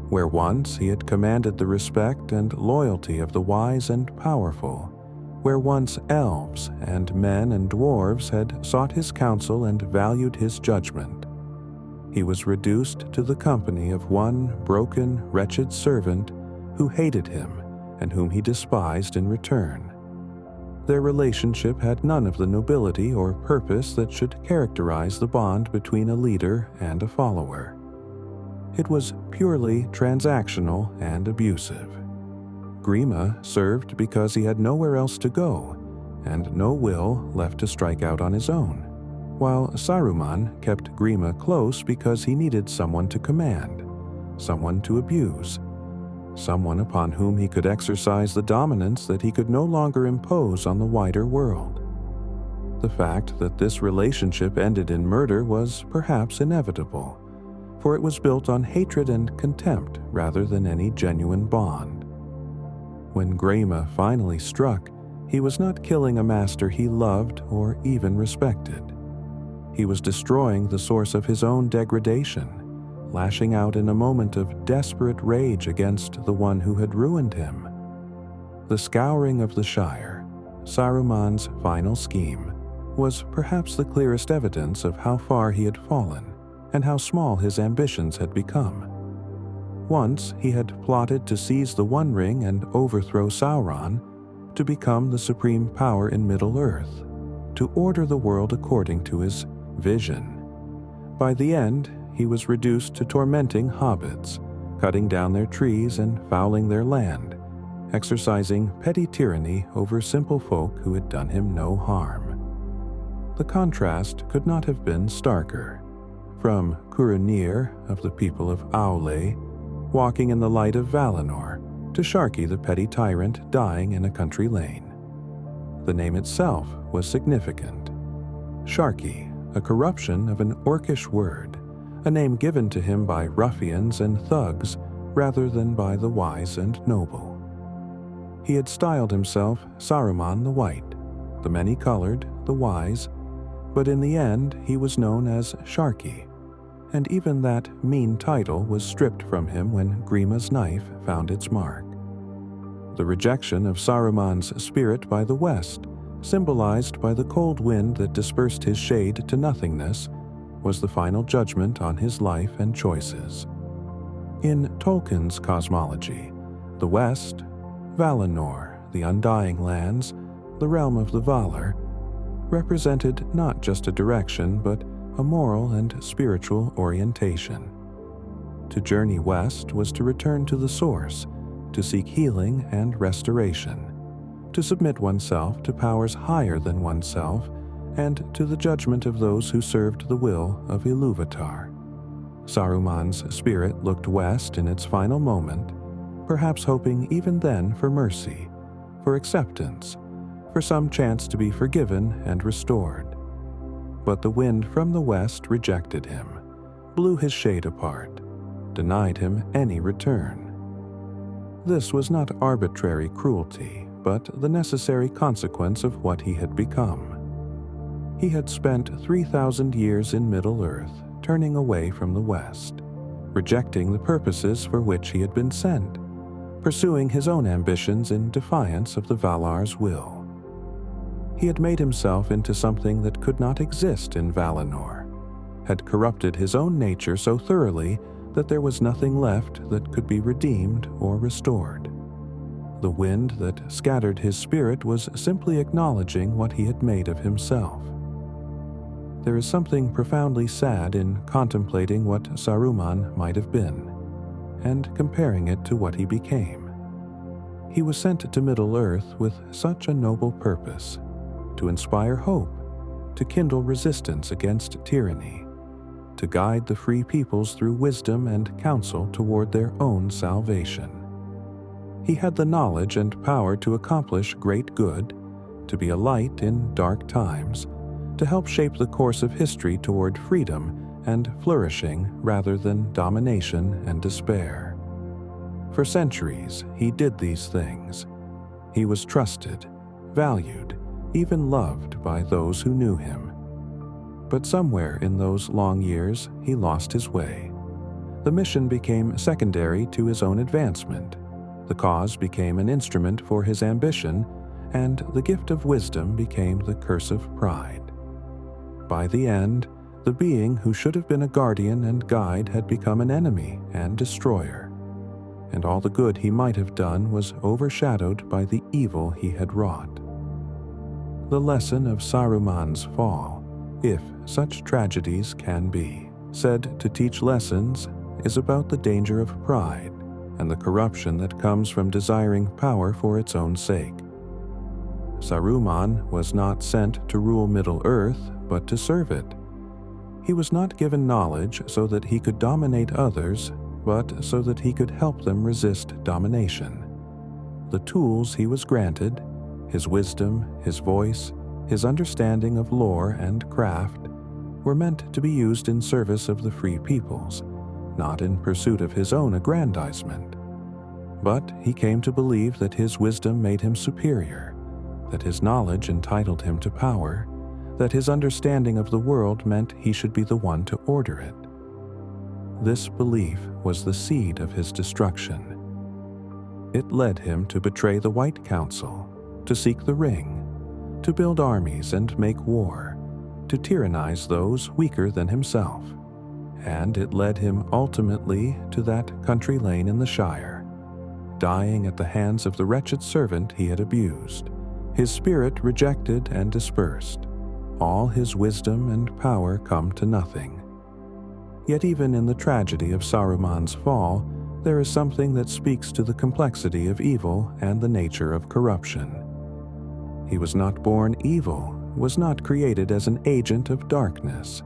Where once he had commanded the respect and loyalty of the wise and powerful, where once elves and men and dwarves had sought his counsel and valued his judgment, he was reduced to the company of one broken, wretched servant who hated him and whom he despised in return. Their relationship had none of the nobility or purpose that should characterize the bond between a leader and a follower. It was purely transactional and abusive. Grima served because he had nowhere else to go, and no will left to strike out on his own, while Saruman kept Grima close because he needed someone to command, someone to abuse, someone upon whom he could exercise the dominance that he could no longer impose on the wider world. The fact that this relationship ended in murder was perhaps inevitable, for it was built on hatred and contempt rather than any genuine bond. When Grima finally struck, he was not killing a master he loved or even respected. He was destroying the source of his own degradation, lashing out in a moment of desperate rage against the one who had ruined him. The scouring of the Shire, Saruman's final scheme, was perhaps the clearest evidence of how far he had fallen and how small his ambitions had become. Once he had plotted to seize the One Ring and overthrow Sauron, to become the supreme power in Middle-earth, to order the world according to his vision. By the end, he was reduced to tormenting hobbits, cutting down their trees and fouling their land, exercising petty tyranny over simple folk who had done him no harm. The contrast could not have been starker. From Curanir of the people of Aule, walking in the light of Valinor, to Sharki the petty tyrant dying in a country lane. The name itself was significant. Sharki, a corruption of an Orcish word, a name given to him by ruffians and thugs rather than by the wise and noble. He had styled himself Saruman the White, the many-colored, the wise, but in the end he was known as Sharky, and even that mean title was stripped from him when Grima's knife found its mark. The rejection of Saruman's spirit by the West, symbolized by the cold wind that dispersed his shade to nothingness, was the final judgment on his life and choices. In Tolkien's cosmology, the West, Valinor, the Undying Lands, the realm of the Valar, represented not just a direction but a moral and spiritual orientation. To journey west was to return to the source, to seek healing and restoration, to submit oneself to powers higher than oneself and to the judgment of those who served the will of Ilúvatar. Saruman's spirit looked west in its final moment, perhaps hoping even then for mercy, for acceptance, for some chance to be forgiven and restored. But the wind from the west rejected him, blew his shade apart, denied him any return. This was not arbitrary cruelty, but the necessary consequence of what he had become. He had spent 3,000 years in Middle-earth, turning away from the West, rejecting the purposes for which he had been sent, pursuing his own ambitions in defiance of the Valar's will. He had made himself into something that could not exist in Valinor, had corrupted his own nature so thoroughly that there was nothing left that could be redeemed or restored. The wind that scattered his spirit was simply acknowledging what he had made of himself. There is something profoundly sad in contemplating what Saruman might have been, and comparing it to what he became. He was sent to Middle-earth with such a noble purpose, to inspire hope, to kindle resistance against tyranny, to guide the free peoples through wisdom and counsel toward their own salvation. He had the knowledge and power to accomplish great good, to be a light in dark times, to help shape the course of history toward freedom and flourishing rather than domination and despair. For centuries, he did these things. He was trusted, valued, even loved by those who knew him. But somewhere in those long years, he lost his way. The mission became secondary to his own advancement. The cause became an instrument for his ambition, and the gift of wisdom became the curse of pride. By the end, the being who should have been a guardian and guide had become an enemy and destroyer, and all the good he might have done was overshadowed by the evil he had wrought. The lesson of Saruman's fall, if such tragedies can be said to teach lessons, is about the danger of pride and the corruption that comes from desiring power for its own sake. Saruman was not sent to rule Middle-earth, but to serve it. He was not given knowledge so that he could dominate others, but so that he could help them resist domination. The tools he was granted, his wisdom, his voice, his understanding of lore and craft, were meant to be used in service of the free peoples, not in pursuit of his own aggrandizement. But he came to believe that his wisdom made him superior, that his knowledge entitled him to power, that his understanding of the world meant he should be the one to order it. This belief was the seed of his destruction. It led him to betray the White Council, to seek the ring, to build armies and make war, to tyrannize those weaker than himself, and it led him ultimately to that country lane in the Shire, dying at the hands of the wretched servant he had abused, his spirit rejected and dispersed, all his wisdom and power come to nothing. Yet even in the tragedy of Saruman's fall, there is something that speaks to the complexity of evil and the nature of corruption. He was not born evil, was not created as an agent of darkness.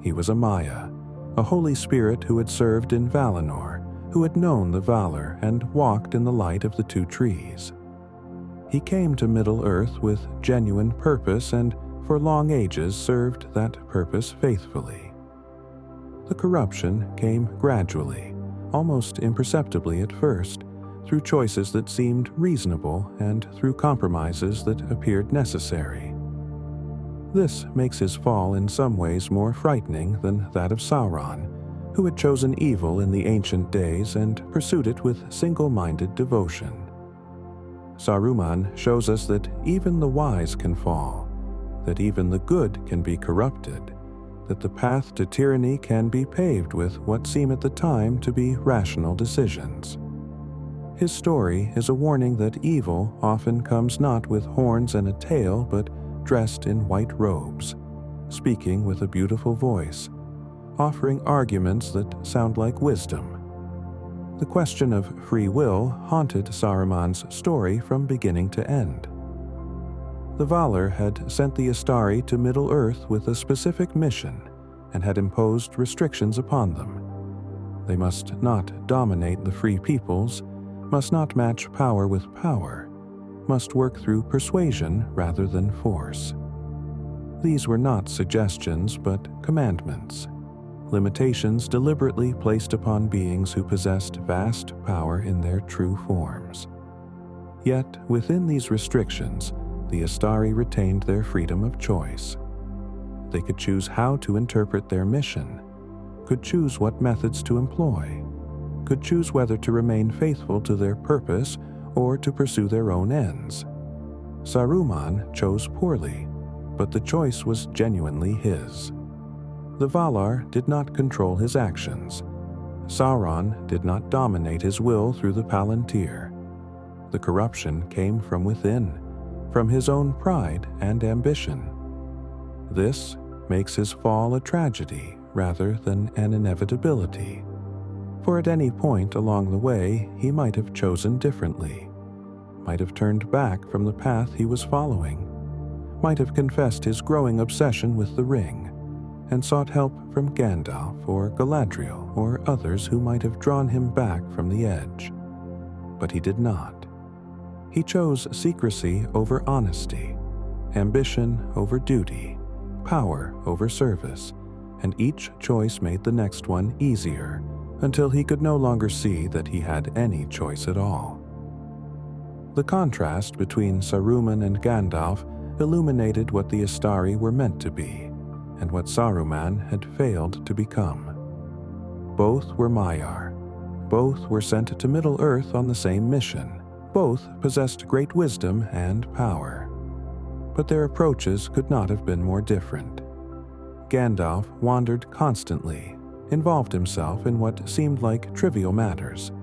He was a Maya, a holy spirit who had served in Valinor, who had known the Valar and walked in the light of the two trees. He came to Middle-earth with genuine purpose and for long ages served that purpose faithfully. The corruption came gradually, almost imperceptibly at first, through choices that seemed reasonable and through compromises that appeared necessary. This makes his fall in some ways more frightening than that of Sauron, who had chosen evil in the ancient days and pursued it with single-minded devotion. Saruman shows us that even the wise can fall, that even the good can be corrupted, that the path to tyranny can be paved with what seem at the time to be rational decisions. His story is a warning that evil often comes not with horns and a tail, but dressed in white robes, speaking with a beautiful voice, offering arguments that sound like wisdom. The question of free will haunted Saruman's story from beginning to end. The Valar had sent the Istari to Middle-earth with a specific mission and had imposed restrictions upon them. They must not dominate the free peoples, must not match power with power, must work through persuasion rather than force. These were not suggestions but commandments, limitations deliberately placed upon beings who possessed vast power in their true forms. Yet, within these restrictions, the Istari retained their freedom of choice. They could choose how to interpret their mission, could choose what methods to employ, could choose whether to remain faithful to their purpose or to pursue their own ends. Saruman chose poorly, but the choice was genuinely his. The Valar did not control his actions. Sauron did not dominate his will through the Palantír. The corruption came from within, from his own pride and ambition. This makes his fall a tragedy rather than an inevitability. For at any point along the way, he might have chosen differently, might have turned back from the path he was following, might have confessed his growing obsession with the ring, and sought help from Gandalf or Galadriel or others who might have drawn him back from the edge. But he did not. He chose secrecy over honesty, ambition over duty, power over service, and each choice made the next one easier, until he could no longer see that he had any choice at all. The contrast between Saruman and Gandalf illuminated what the Istari were meant to be, and what Saruman had failed to become. Both were Maiar. Both were sent to Middle-earth on the same mission. Both possessed great wisdom and power. But their approaches could not have been more different. Gandalf wandered constantly, involved himself in what seemed like trivial matters,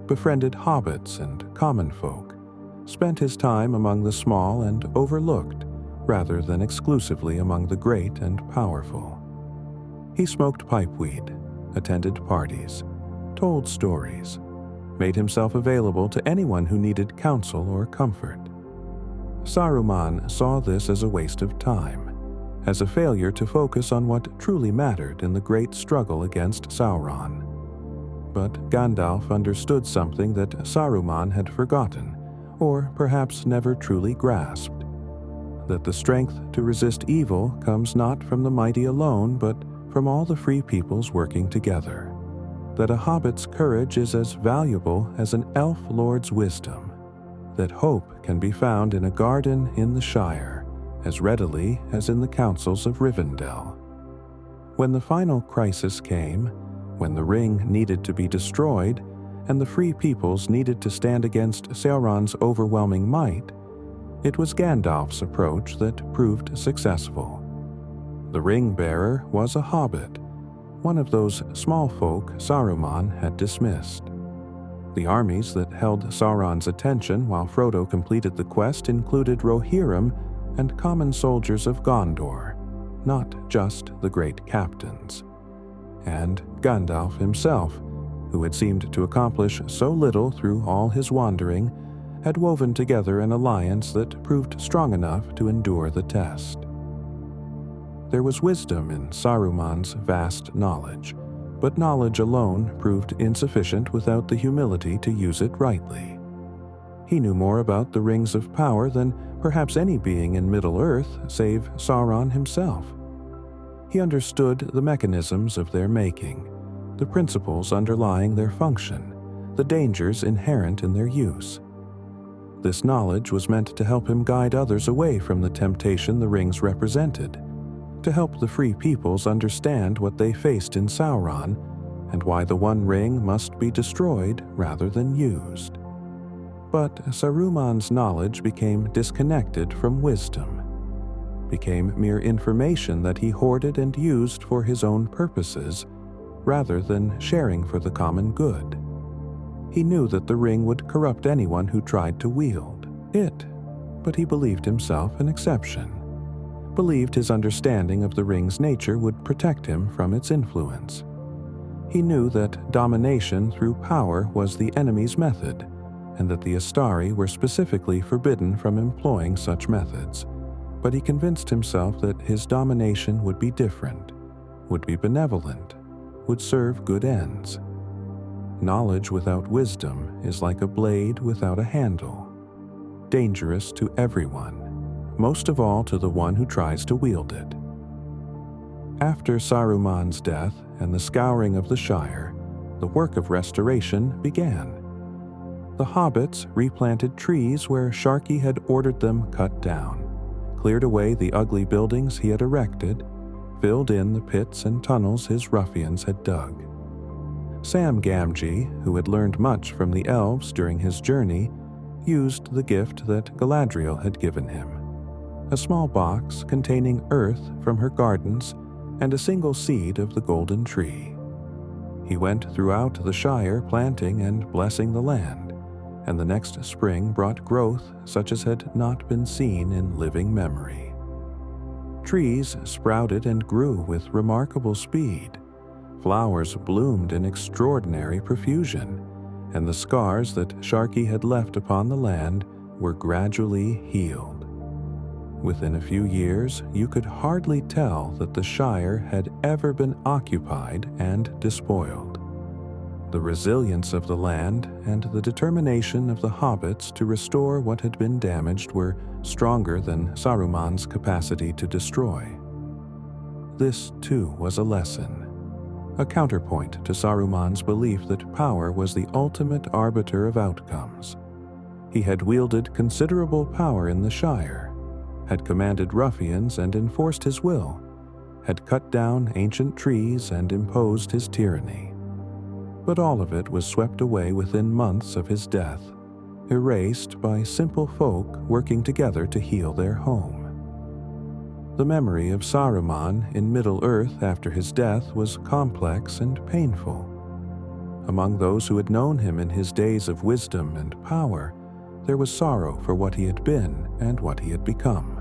befriended hobbits and common folk, spent his time among the small and overlooked, rather than exclusively among the great and powerful. He smoked pipeweed, attended parties, told stories, made himself available to anyone who needed counsel or comfort. Saruman saw this as a waste of time, as a failure to focus on what truly mattered in the great struggle against Sauron. But Gandalf understood something that Saruman had forgotten, or perhaps never truly grasped: that the strength to resist evil comes not from the mighty alone, but from all the free peoples working together. That a hobbit's courage is as valuable as an elf lord's wisdom. That hope can be found in a garden in the Shire as readily as in the councils of Rivendell. When the final crisis came, when the ring needed to be destroyed, and the free peoples needed to stand against Sauron's overwhelming might, it was Gandalf's approach that proved successful. The ring-bearer was a hobbit, one of those small folk Saruman had dismissed. The armies that held Sauron's attention while Frodo completed the quest included Rohirrim and common soldiers of Gondor, not just the great captains. And Gandalf himself, who had seemed to accomplish so little through all his wandering, had woven together an alliance that proved strong enough to endure the test. There was wisdom in Saruman's vast knowledge, but knowledge alone proved insufficient without the humility to use it rightly. He knew more about the Rings of Power than perhaps any being in Middle-earth save Sauron himself. He understood the mechanisms of their making, the principles underlying their function, the dangers inherent in their use. This knowledge was meant to help him guide others away from the temptation the rings represented, to help the free peoples understand what they faced in Sauron and why the One Ring must be destroyed rather than used. But Saruman's knowledge became disconnected from wisdom, became mere information that he hoarded and used for his own purposes rather than sharing for the common good. He knew that the ring would corrupt anyone who tried to wield it, but he believed himself an exception, believed his understanding of the ring's nature would protect him from its influence. He knew that domination through power was the enemy's method, and that the Istari were specifically forbidden from employing such methods, but he convinced himself that his domination would be different, would be benevolent, would serve good ends. Knowledge without wisdom is like a blade without a handle, dangerous to everyone, most of all to the one who tries to wield it. After Saruman's death and the scouring of the Shire, the work of restoration began. The hobbits replanted trees where Sharky had ordered them cut down, cleared away the ugly buildings he had erected, filled in the pits and tunnels his ruffians had dug. Sam Gamgee, who had learned much from the elves during his journey, used the gift that Galadriel had given him, a small box containing earth from her gardens and a single seed of the golden tree. He went throughout the Shire planting and blessing the land, and the next spring brought growth such as had not been seen in living memory. Trees sprouted and grew with remarkable speed. Flowers bloomed in extraordinary profusion, and the scars that Sharky had left upon the land were gradually healed. Within a few years, you could hardly tell that the Shire had ever been occupied and despoiled. The resilience of the land and the determination of the hobbits to restore what had been damaged were stronger than Saruman's capacity to destroy. This, too, was a lesson, a counterpoint to Saruman's belief that power was the ultimate arbiter of outcomes. He had wielded considerable power in the Shire, had commanded ruffians and enforced his will, had cut down ancient trees and imposed his tyranny. But all of it was swept away within months of his death, erased by simple folk working together to heal their home. The memory of Saruman in Middle-earth after his death was complex and painful. Among those who had known him in his days of wisdom and power, there was sorrow for what he had been and what he had become.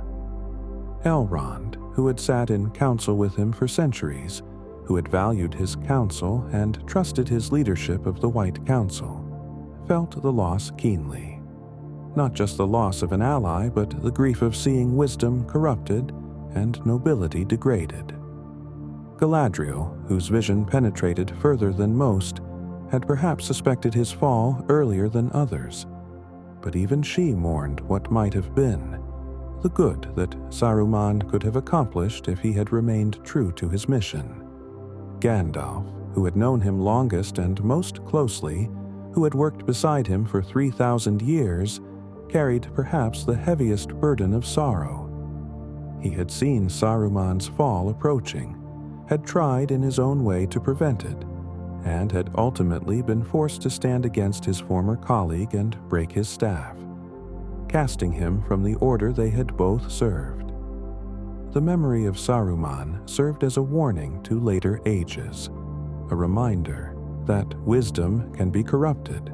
Elrond, who had sat in council with him for centuries, who had valued his counsel and trusted his leadership of the White Council, felt the loss keenly. Not just the loss of an ally, but the grief of seeing wisdom corrupted and nobility degraded. Galadriel, whose vision penetrated further than most, had perhaps suspected his fall earlier than others, but even she mourned what might have been, the good that Saruman could have accomplished if he had remained true to his mission. Gandalf, who had known him longest and most closely, who had worked beside him for 3,000 years, carried perhaps the heaviest burden of sorrow. He had seen Saruman's fall approaching, had tried in his own way to prevent it, and had ultimately been forced to stand against his former colleague and break his staff, casting him from the order they had both served. The memory of Saruman served as a warning to later ages, a reminder that wisdom can be corrupted,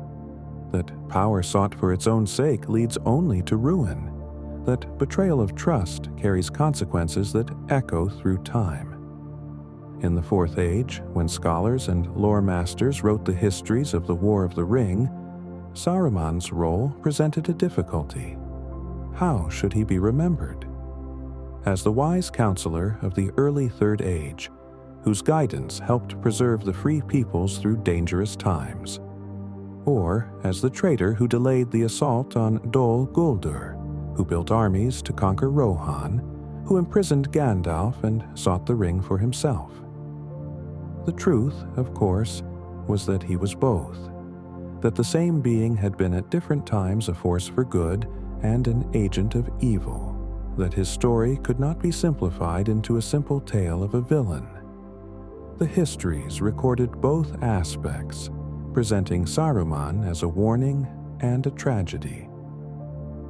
that power sought for its own sake leads only to ruin, that betrayal of trust carries consequences that echo through time. In the Fourth Age, when scholars and lore masters wrote the histories of the War of the Ring, Saruman's role presented a difficulty. How should he be remembered? As the wise counselor of the early Third Age, whose guidance helped preserve the free peoples through dangerous times. or as the traitor who delayed the assault on Dol Guldur, who built armies to conquer Rohan, who imprisoned Gandalf and sought the ring for himself. The truth, of course, was that he was both, that the same being had been at different times a force for good and an agent of evil, that his story could not be simplified into a simple tale of a villain. The histories recorded both aspects, presenting Saruman as a warning and a tragedy.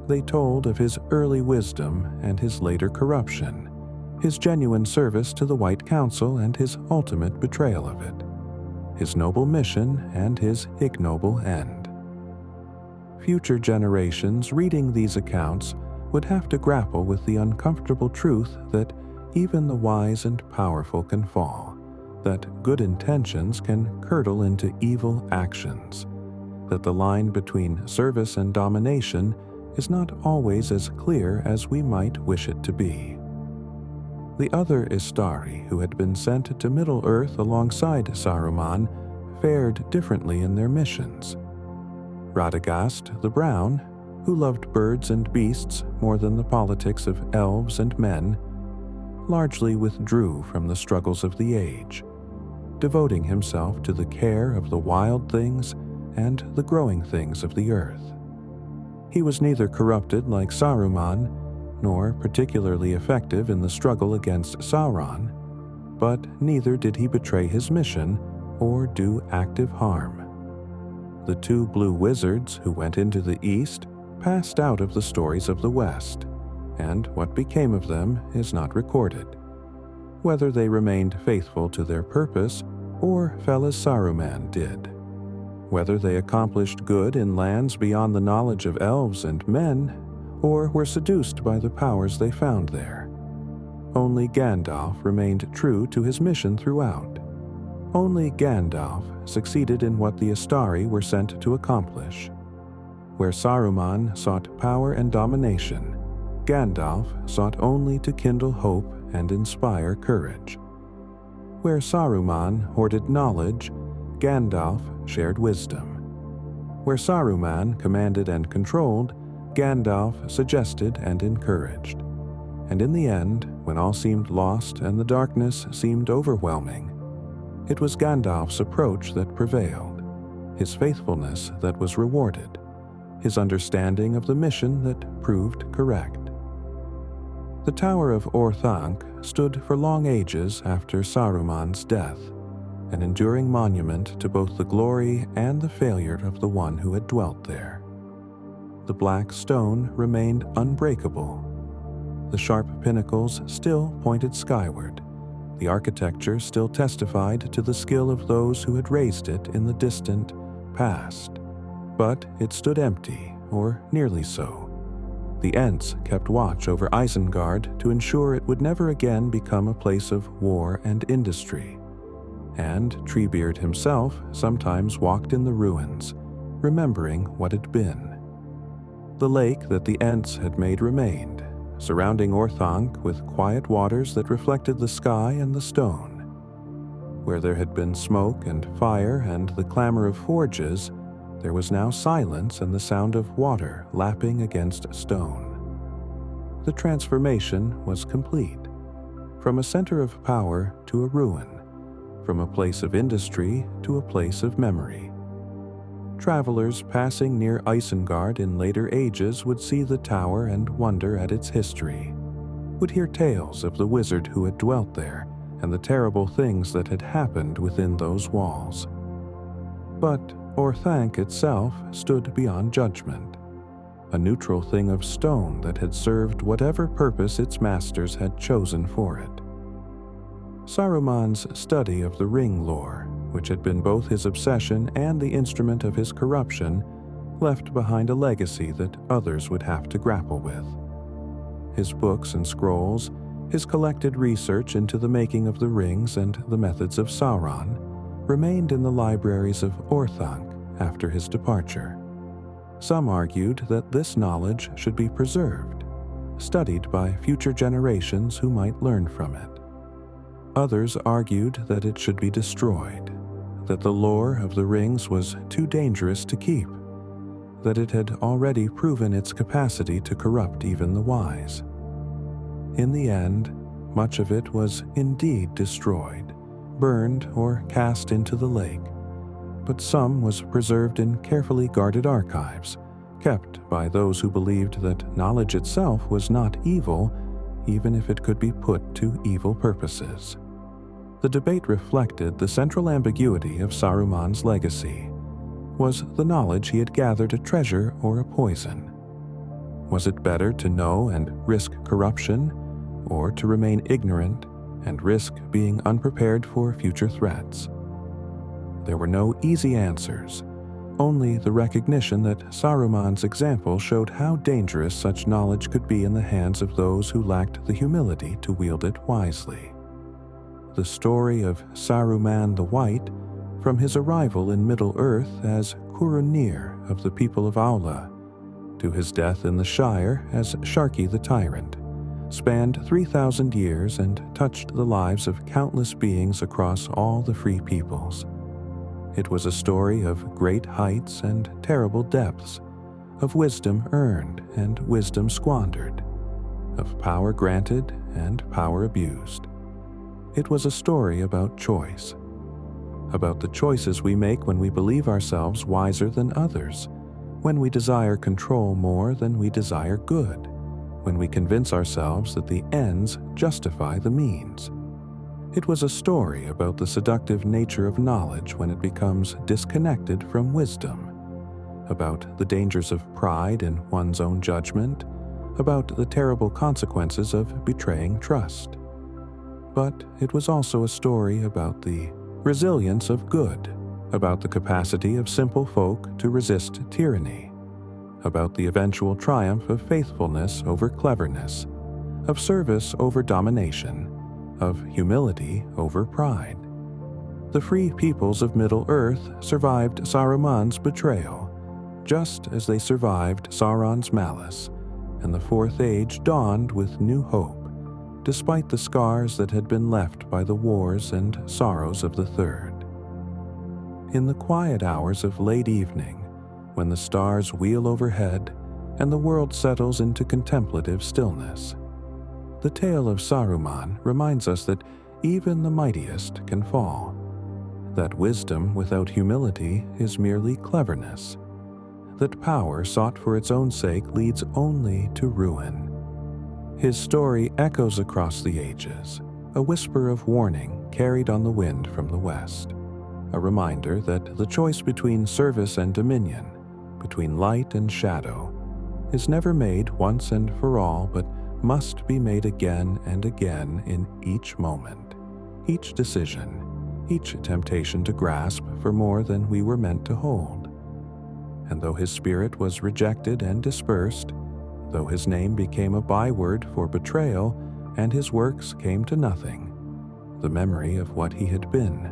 They told of his early wisdom and his later corruption, his genuine service to the White Council and his ultimate betrayal of it, his noble mission and his ignoble end. Future generations reading these accounts would have to grapple with the uncomfortable truth that even the wise and powerful can fall, that good intentions can curdle into evil actions, that the line between service and domination is not always as clear as we might wish it to be. The other Istari who had been sent to Middle-earth alongside Saruman fared differently in their missions. Radagast the Brown, who loved birds and beasts more than the politics of elves and men, largely withdrew from the struggles of the age, devoting himself to the care of the wild things and the growing things of the earth. He was neither corrupted like Saruman, nor particularly effective in the struggle against Sauron, but neither did he betray his mission or do active harm. The two blue wizards who went into the east passed out of the stories of the west, and what became of them is not recorded. Whether they remained faithful to their purpose or fell as Saruman did, whether they accomplished good in lands beyond the knowledge of elves and men, or were seduced by the powers they found there. Only Gandalf remained true to his mission throughout. Only Gandalf succeeded in what the Istari were sent to accomplish. Where Saruman sought power and domination, Gandalf sought only to kindle hope and inspire courage. Where Saruman hoarded knowledge, Gandalf shared wisdom. Where Saruman commanded and controlled, Gandalf suggested and encouraged. And in the end, when all seemed lost and the darkness seemed overwhelming, it was Gandalf's approach that prevailed, his faithfulness that was rewarded, his understanding of the mission that proved correct. The Tower of Orthanc stood for long ages after Saruman's death, an enduring monument to both the glory and the failure of the one who had dwelt there. The black stone remained unbreakable. The sharp pinnacles still pointed skyward. The architecture still testified to the skill of those who had raised it in the distant past. But it stood empty, or nearly so. The Ents kept watch over Isengard to ensure it would never again become a place of war and industry. And Treebeard himself sometimes walked in the ruins, remembering what had been. The lake that the Ents had made remained, surrounding Orthanc with quiet waters that reflected the sky and the stone. Where there had been smoke and fire and the clamor of forges, there was now silence and the sound of water lapping against stone. The transformation was complete. From a center of power to a ruin, from a place of industry to a place of memory. Travelers passing near Isengard in later ages would see the tower and wonder at its history, would hear tales of the wizard who had dwelt there and the terrible things that had happened within those walls. But Orthanc itself stood beyond judgment, a neutral thing of stone that had served whatever purpose its masters had chosen for it. Saruman's study of the ring lore, which had been both his obsession and the instrument of his corruption, left behind a legacy that others would have to grapple with. His books and scrolls, his collected research into the making of the rings and the methods of Sauron, remained in the libraries of Orthanc after his departure. Some argued that this knowledge should be preserved, studied by future generations who might learn from it. Others argued that it should be destroyed, that the lore of the rings was too dangerous to keep, that it had already proven its capacity to corrupt even the wise. In the end, much of it was indeed destroyed, burned or cast into the lake, but some was preserved in carefully guarded archives, kept by those who believed that knowledge itself was not evil, even if it could be put to evil purposes. The debate reflected the central ambiguity of Saruman's legacy. Was the knowledge he had gathered a treasure or a poison? Was it better to know and risk corruption, or to remain ignorant and risk being unprepared for future threats? There were no easy answers, only the recognition that Saruman's example showed how dangerous such knowledge could be in the hands of those who lacked the humility to wield it wisely. The story of Saruman the White, from his arrival in Middle-earth as Curunir of the people of Aula, to his death in the Shire as Sharki the Tyrant, spanned 3,000 years and touched the lives of countless beings across all the free peoples. It was a story of great heights and terrible depths, of wisdom earned and wisdom squandered, of power granted and power abused. It was a story about choice, about the choices we make when we believe ourselves wiser than others, when we desire control more than we desire good, when we convince ourselves that the ends justify the means. It was a story about the seductive nature of knowledge when it becomes disconnected from wisdom, about the dangers of pride in one's own judgment, about the terrible consequences of betraying trust. But it was also a story about the resilience of good, about the capacity of simple folk to resist tyranny, about the eventual triumph of faithfulness over cleverness, of service over domination, of humility over pride. The free peoples of Middle-earth survived Saruman's betrayal, just as they survived Sauron's malice, and the Fourth Age dawned with new hope, despite the scars that had been left by the wars and sorrows of the Third. In the quiet hours of late evening, when the stars wheel overhead and the world settles into contemplative stillness, the tale of Saruman reminds us that even the mightiest can fall, that wisdom without humility is merely cleverness, that power sought for its own sake leads only to ruin. His story echoes across the ages, a whisper of warning carried on the wind from the west, a reminder that the choice between service and dominion, between light and shadow, is never made once and for all, but must be made again and again in each moment, each decision, each temptation to grasp for more than we were meant to hold. And though his spirit was rejected and dispersed, though his name became a byword for betrayal and his works came to nothing, the memory of what he had been,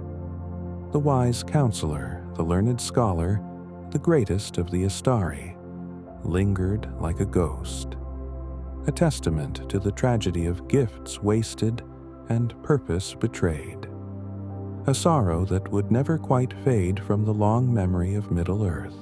the wise counselor, the learned scholar, the greatest of the Istari, lingered like a ghost, a testament to the tragedy of gifts wasted and purpose betrayed, a sorrow that would never quite fade from the long memory of Middle-earth.